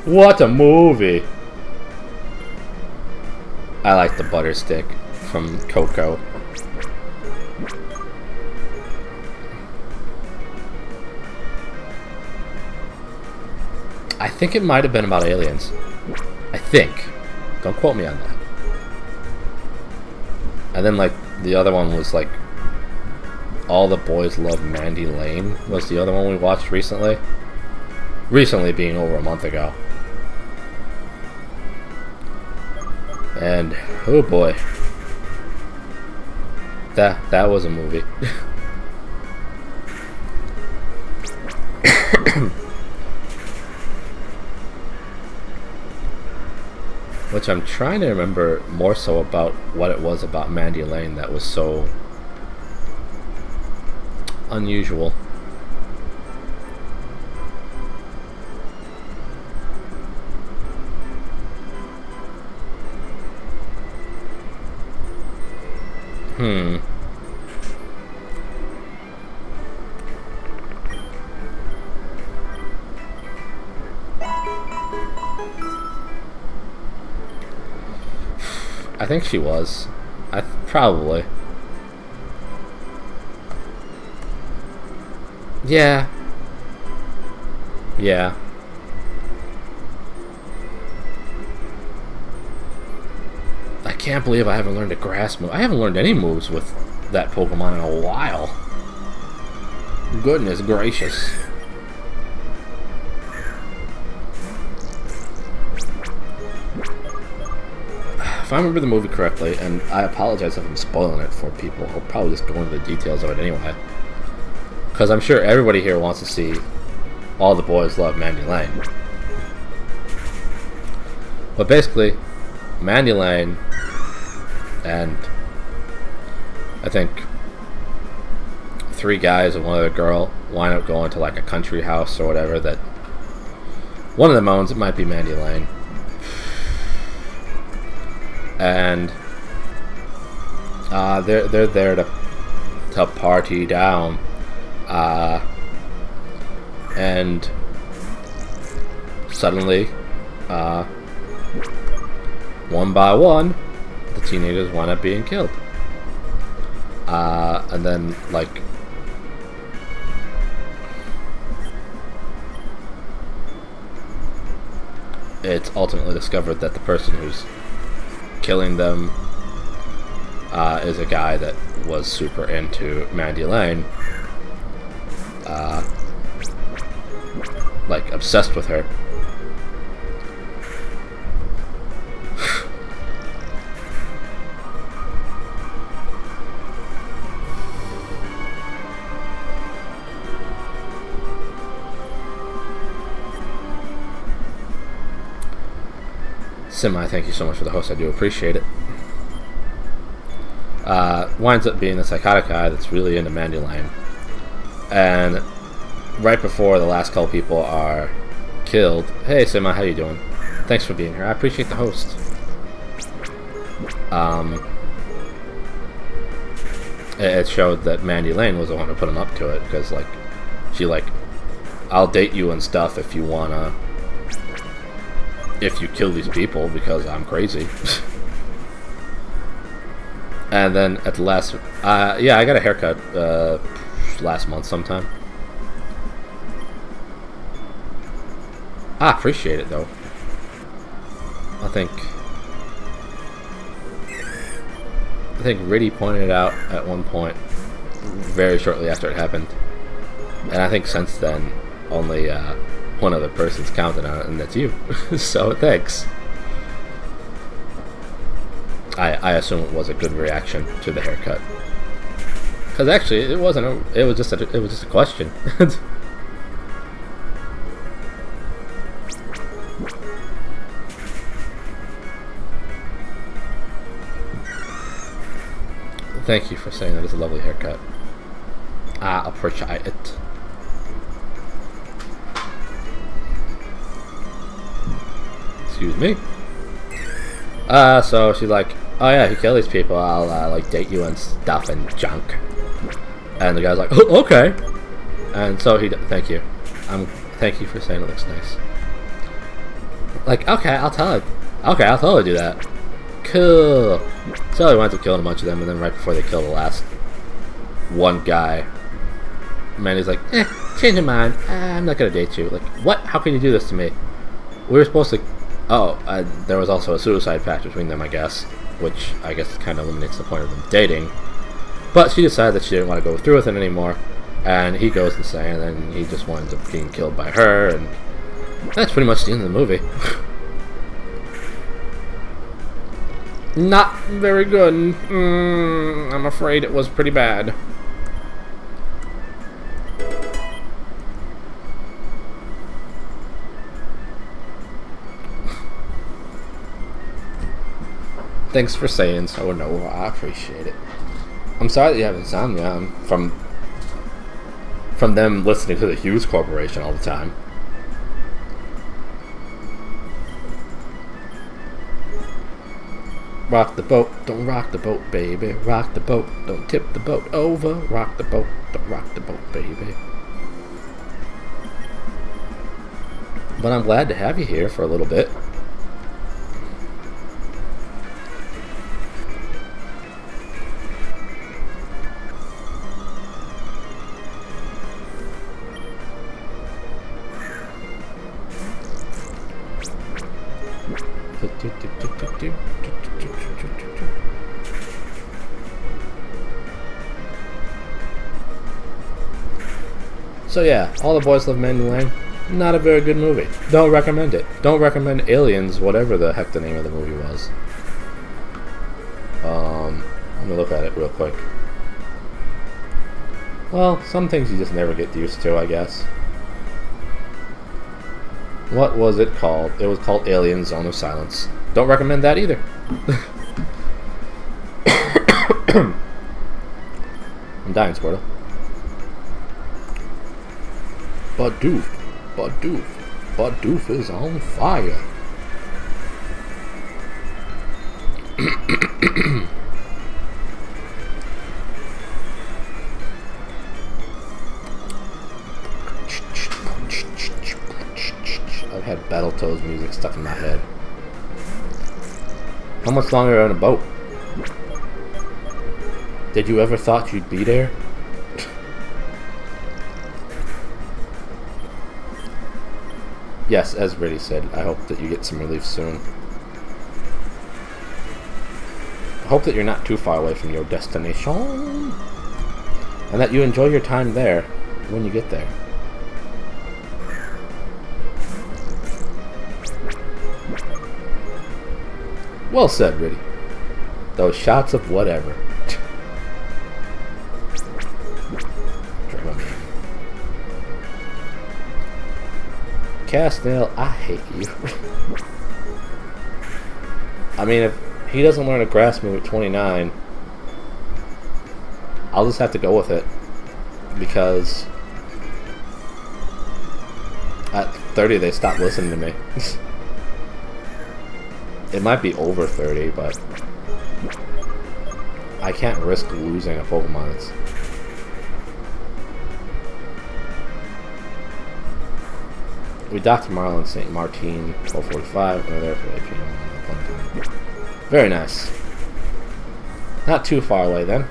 What a movie! I like the butter stick from Coco. I think it might have been about aliens. I think. Don't quote me on that. And then, like, the other one was, like, All the Boys Love Mandy Lane was the other one we watched recently. Recently being over a month ago. And, oh boy. That was a movie. Which I'm trying to remember more so about what it was about Mandy Lane that was so unusual. I think she was. Probably. Yeah. Yeah. I can't believe I haven't learned a grass move. I haven't learned any moves with that Pokemon in a while. Goodness gracious. If I remember the movie correctly, and I apologize if I'm spoiling it for people, I'll probably just go into the details of it anyway. Because I'm sure everybody here wants to see All the Boys Love Mandy Lane. But basically, Mandy Lane and I think 3 guys and 1 other girl wind up going to like a country house or whatever that one of them owns. It might be Mandy Lane. And they're there to party down, and suddenly, one by one, the teenagers wind up being killed, and then like it's ultimately discovered that the person who's killing them is a guy that was super into Mandy Lane, like obsessed with her. Semi, thank you so much for the host. I do appreciate it. Winds up being a psychotic guy that's really into Mandy Lane. And right before the last couple people are killed, hey Sima, how you doing? Thanks for being here. I appreciate the host. It showed that Mandy Lane was the one who put him up to it, because like she like, I'll date you and stuff if you wanna, if you kill these people because I'm crazy. And then at the last, yeah, I got a haircut last month sometime. I appreciate it though. I think Riddy pointed it out at one point, very shortly after it happened, and I think since then only one other person's counted on it, and that's you. So thanks. I assume it was a good reaction to the haircut, because actually it wasn't. It was just a question. Thank you for saying that it's a lovely haircut. I appreciate it. Excuse me. So she's like, oh yeah, if you kill these people, I'll like date you and stuff and junk. And the guy's like, oh, okay. And so thank you. Thank you for saying it looks nice. Like, okay, I'll tell her. Okay, I'll totally do that. Cool. So he winds up killing a bunch of them, and then right before they kill the last one guy, Mandy's like, change your mind. I'm not gonna date you. Like, what? How can you do this to me? We were supposed to. Oh, there was also a suicide pact between them, I guess, which I guess kind of eliminates the point of them dating. But she decided that she didn't want to go through with it anymore, and he goes insane, and then he just winds up being killed by her, and that's pretty much the end of the movie. Not very good. I'm afraid it was pretty bad. Thanks for saying so, Noah. I appreciate it. I'm sorry that you have insomnia. From them listening to the Hughes Corporation all the time. Rock the boat, don't rock the boat, baby. Rock the boat, don't tip the boat over. Rock the boat, don't rock the boat, baby. But I'm glad to have you here for a little bit. So yeah, All the Boys Love Mandy Lane. Not a very good movie. Don't recommend it. Don't recommend Aliens, whatever the heck the name of the movie was. Let me look at it real quick. Well, some things you just never get used to, I guess. What was it called? It was called Alien Zone of Silence. Don't recommend that either. I'm dying, Squirtle. Badoof is on fire. I've had Battletoads music stuck in my head. How much longer are you on a boat? Did you ever thought you'd be there? Yes, as Riddy said, I hope that you get some relief soon. I hope that you're not too far away from your destination. And that you enjoy your time there when you get there. Well said, Riddy. Those shots of whatever. Castell, I hate you. I mean, if he doesn't learn a grass move at 29, I'll just have to go with it. Because at 30 they stopped listening to me. It might be over 30, but I can't risk losing a Pokemon. We docked Marlin St. Martin, 12:45. We're there for 8 p.m. Very nice. Not too far away then.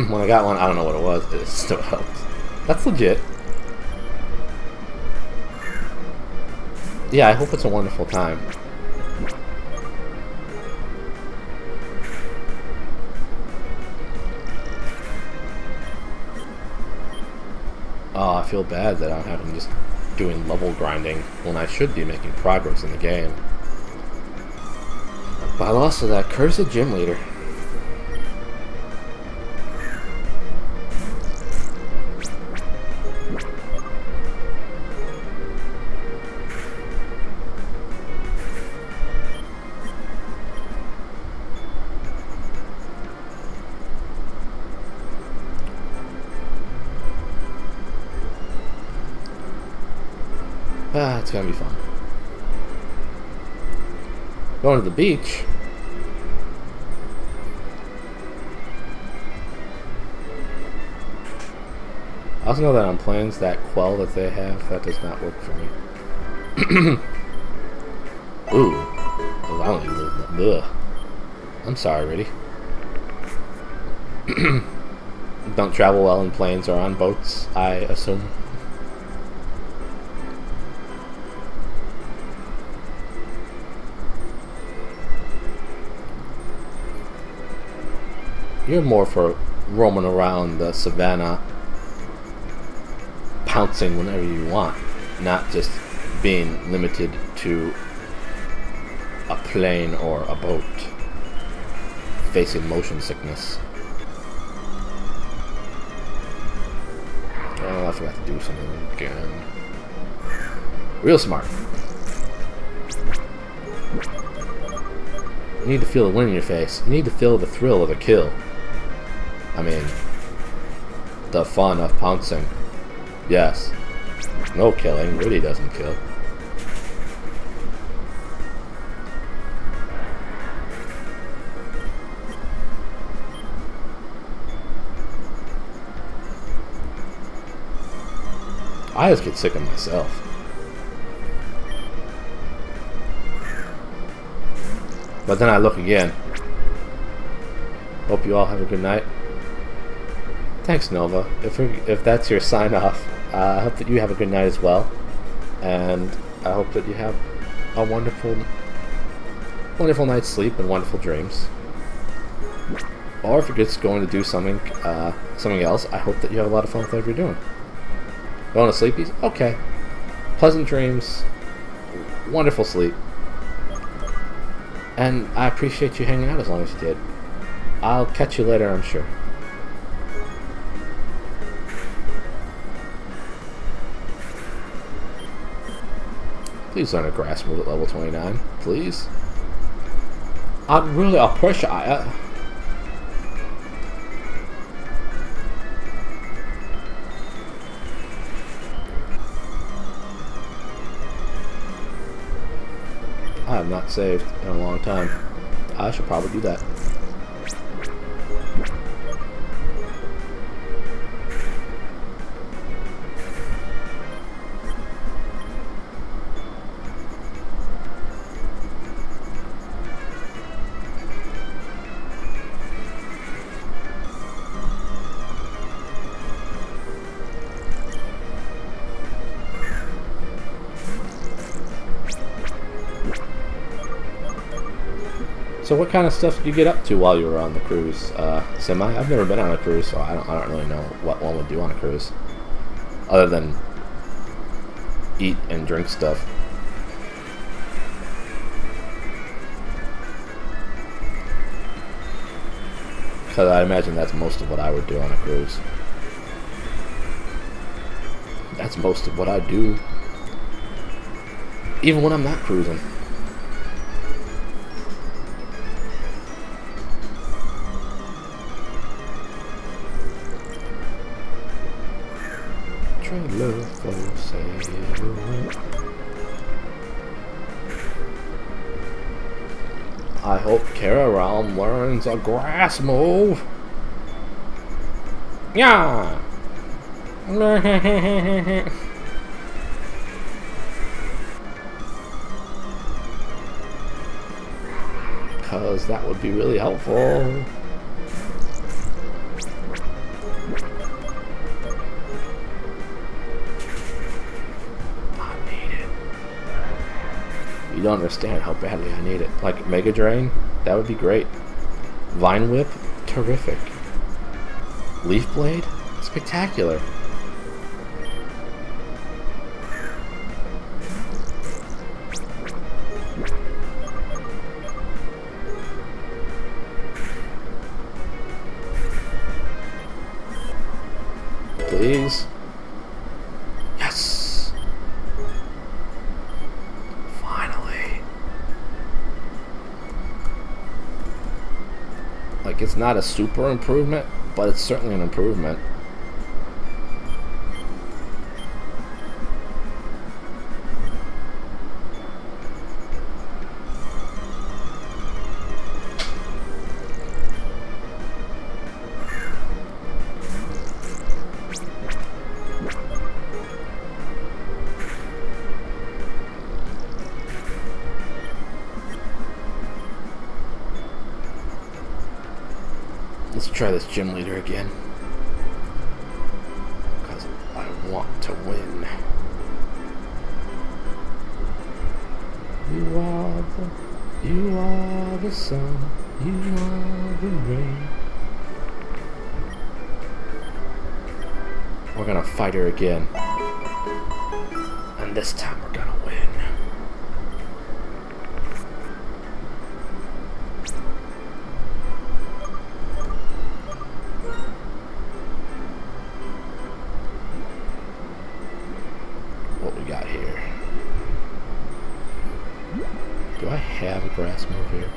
When I got one, I don't know what it was. It still helped. That's legit. Yeah, I hope it's a wonderful time. Oh, I feel bad that I'm having just doing level grinding when I should be making progress in the game. But I lost to that cursed gym leader. Ah, it's gonna be fun. Going to the beach. I also know that on planes, that quell that they have, that does not work for me. Ooh. Oh, I don't even live. Ugh. I'm sorry, Riddy. Don't travel well in planes or on boats, I assume. You're more for roaming around the savannah, pouncing whenever you want, not just being limited to a plane or a boat, facing motion sickness. Oh, I forgot to do something again. Real smart. You need to feel the wind in your face. You need to feel the thrill of a kill. I mean, the fun of pouncing. Yes. No killing. Really doesn't kill. I just get sick of myself. But then I look again. Hope you all have a good night. Thanks, Nova. If that's your sign off, I hope that you have a good night as well, and I hope that you have a wonderful night's sleep and wonderful dreams. Or if you're just going to do something else, I hope that you have a lot of fun with whatever you're doing. Going to sleepies? Okay. Pleasant dreams, wonderful sleep, and I appreciate you hanging out as long as you did. I'll catch you later, I'm sure. Please learn a grass move at level 29, please. I'd really appreciate it. I have not saved in a long time. I should probably do that. So what kind of stuff did you get up to while you were on the cruise, Semi? I've never been on a cruise, so I don't really know what one would do on a cruise, other than eat and drink stuff. Because I imagine that's most of what I would do on a cruise. That's most of what I do, even when I'm not cruising. I hope Kara learns a grass move. Yeah. Because that would be really helpful. You don't understand how badly I need it. Like Mega Drain, that would be great. Vine Whip, terrific. Leaf Blade, spectacular. Please. Yes. Finally. Like, it's not a super improvement, but it's certainly an improvement. Let's try this gym leader again. Because I want to win. You are the sun, you are the rain. We're gonna fight her again. And this time we're gonna win. What we got here? Do I have a grass move here?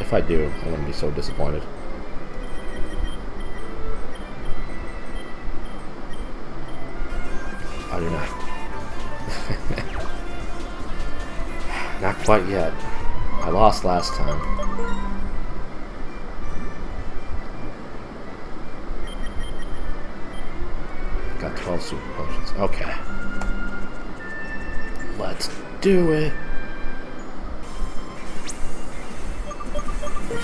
If I do, I'm gonna be so disappointed. I do not. Not quite yet. I lost last time. Got 12 super potions. Okay. Let's do it.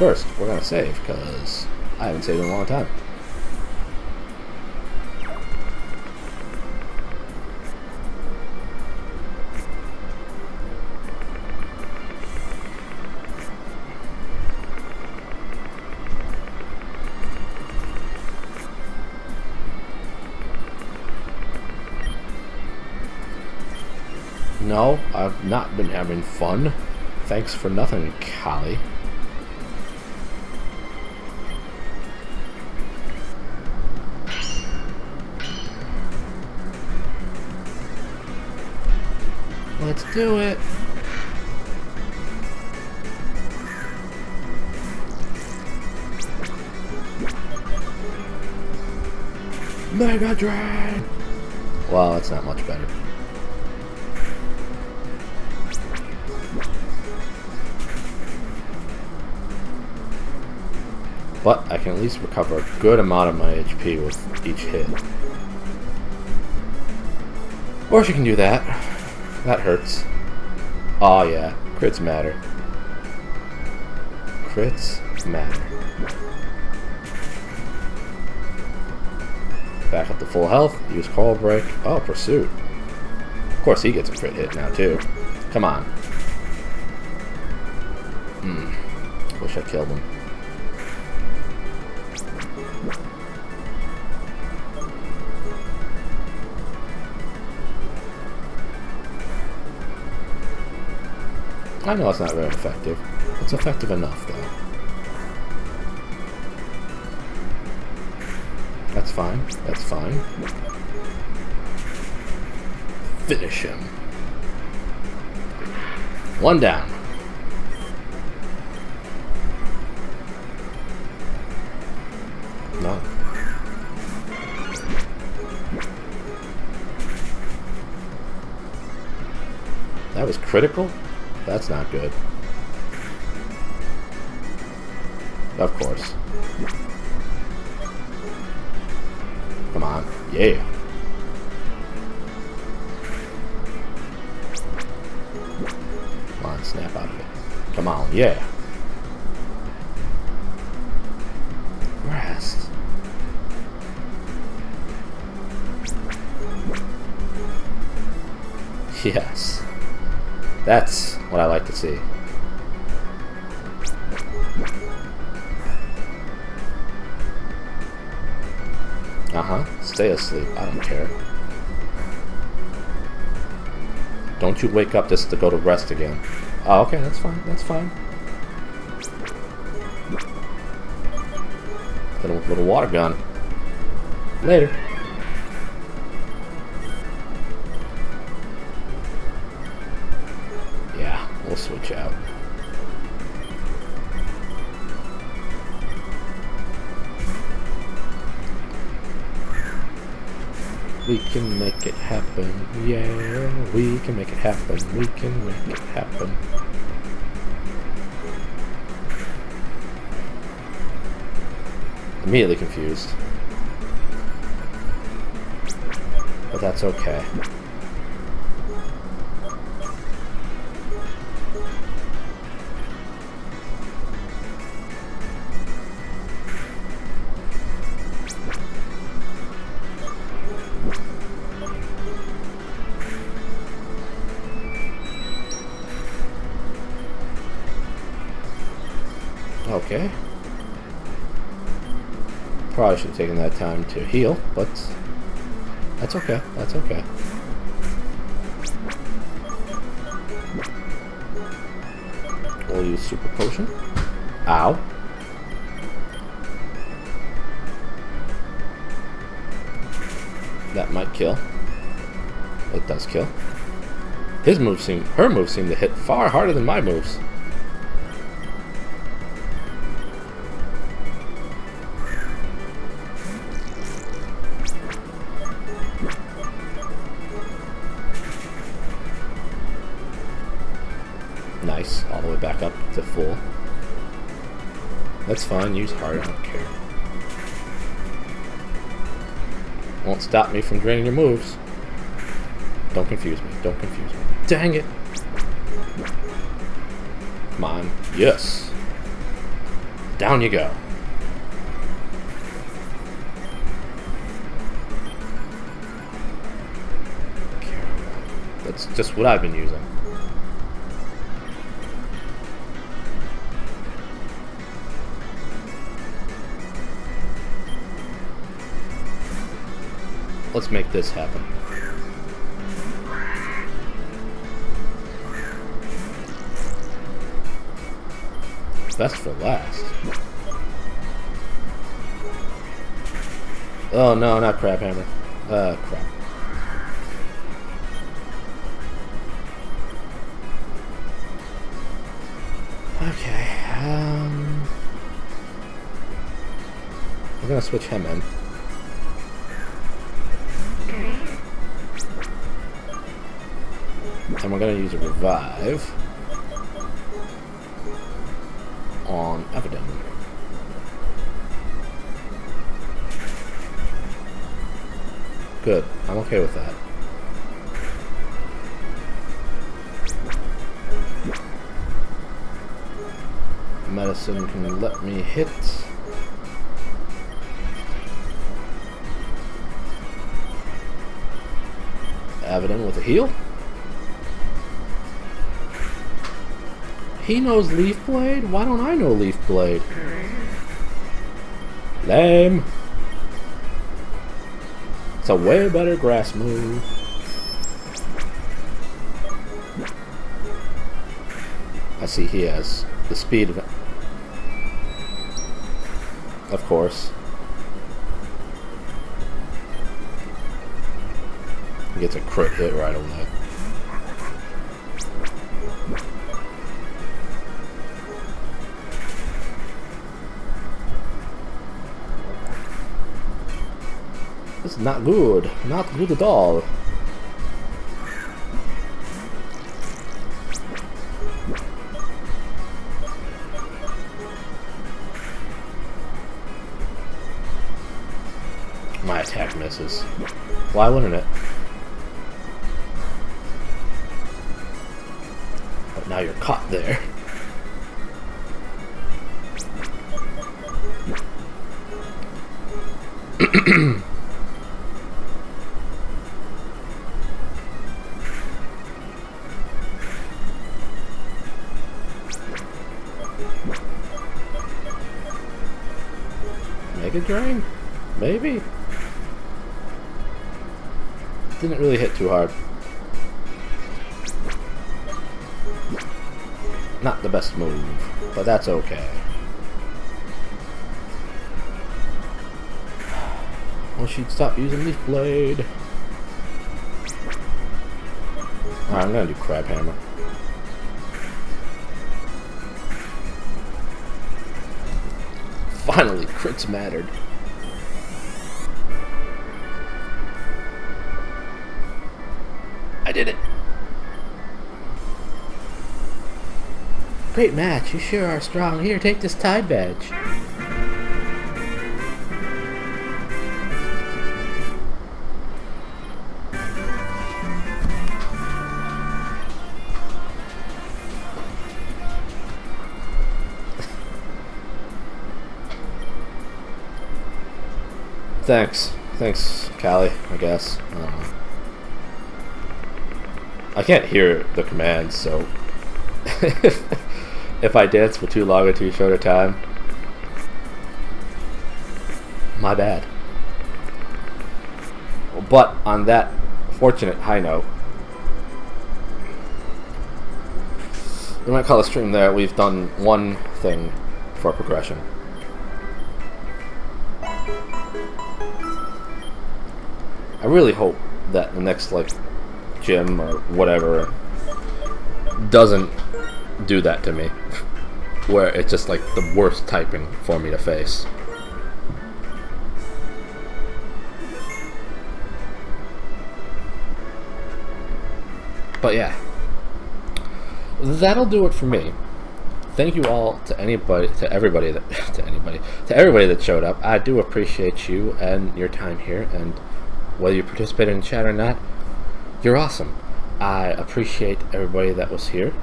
first, we're gonna save, because I haven't saved in a long time. No, I've not been having fun. Thanks for nothing, Callie. Let's do it. Mega Drain! Well, that's not much better. But I can at least recover a good amount of my HP with each hit. Or she can do that. That hurts. Oh yeah, crits matter. Crits matter. Back up to full health, use Coral Break. Oh, Pursuit. Of course he gets a crit hit now too. Come on. Wish I killed him. I know it's not very effective. It's effective enough, though. That's fine. That's fine. Finish him. One down. No. That was critical? That's not good. Of course. Come on. Yeah. Come on, snap out of it. Come on, yeah. Rest. Yes. That's what I like to see. Stay asleep. I don't care. Don't you wake up just to go to rest again. Oh, okay, that's fine. That's fine. Little water gun. Later. Yeah, we'll switch out. We can make it happen, yeah, we can make it happen, we can make it happen. Immediately confused. But that's okay. Okay. Probably should have taken that time to heal, but that's okay. That's okay. We'll use Super Potion. Ow. That might kill. It does kill. Her moves seem to hit far harder than my moves. Nice, all the way back up to full. That's fine, use hard, I don't care. Won't stop me from draining your moves. Don't confuse me, don't confuse me. Dang it! Come on, yes! Down you go. That's just what I've been using. Let's make this happen. Best for last. Oh no, not crab hammer. Crap. Okay, we're gonna switch him in. And we're gonna use a revive on Evident. Good, I'm okay with that. Medicine can let me hit. Evident with a heal. He knows Leaf Blade? Why don't I know Leaf Blade? Lame. It's a way better grass move. I see he has the speed of it. Of course. He gets a crit hit right away. This is not good. Not good at all. My attack misses. Why wouldn't it? But now you're caught there. Mega Drain? Maybe? Didn't really hit too hard. Not the best move, but that's okay. Well, she'd stop using Leaf Blade. Alright, I'm gonna do Crab Hammer. Finally, crits mattered. I did it. Great match. You sure are strong. Here, take this Tide badge. Thanks, Callie, I guess. I can't hear the commands, so if I dance for too long or too short a time, my bad. But on that fortunate high note, we might call a stream there. We've done one thing for progression. I really hope that the next, like, gym or whatever doesn't do that to me, where it's just like the worst typing for me to face. But yeah, that'll do it for me. Thank you all to everybody that showed up. I do appreciate you and your time here, and whether you participated in chat or not, you're awesome. I appreciate everybody that was here.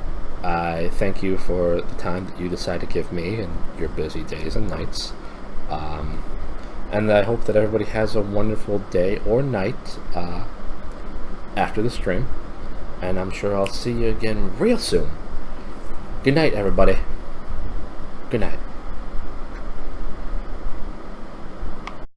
I thank you for the time that you decide to give me in your busy days and nights. And I hope that everybody has a wonderful day or night after the stream. And I'm sure I'll see you again real soon. Good night, everybody. Good night.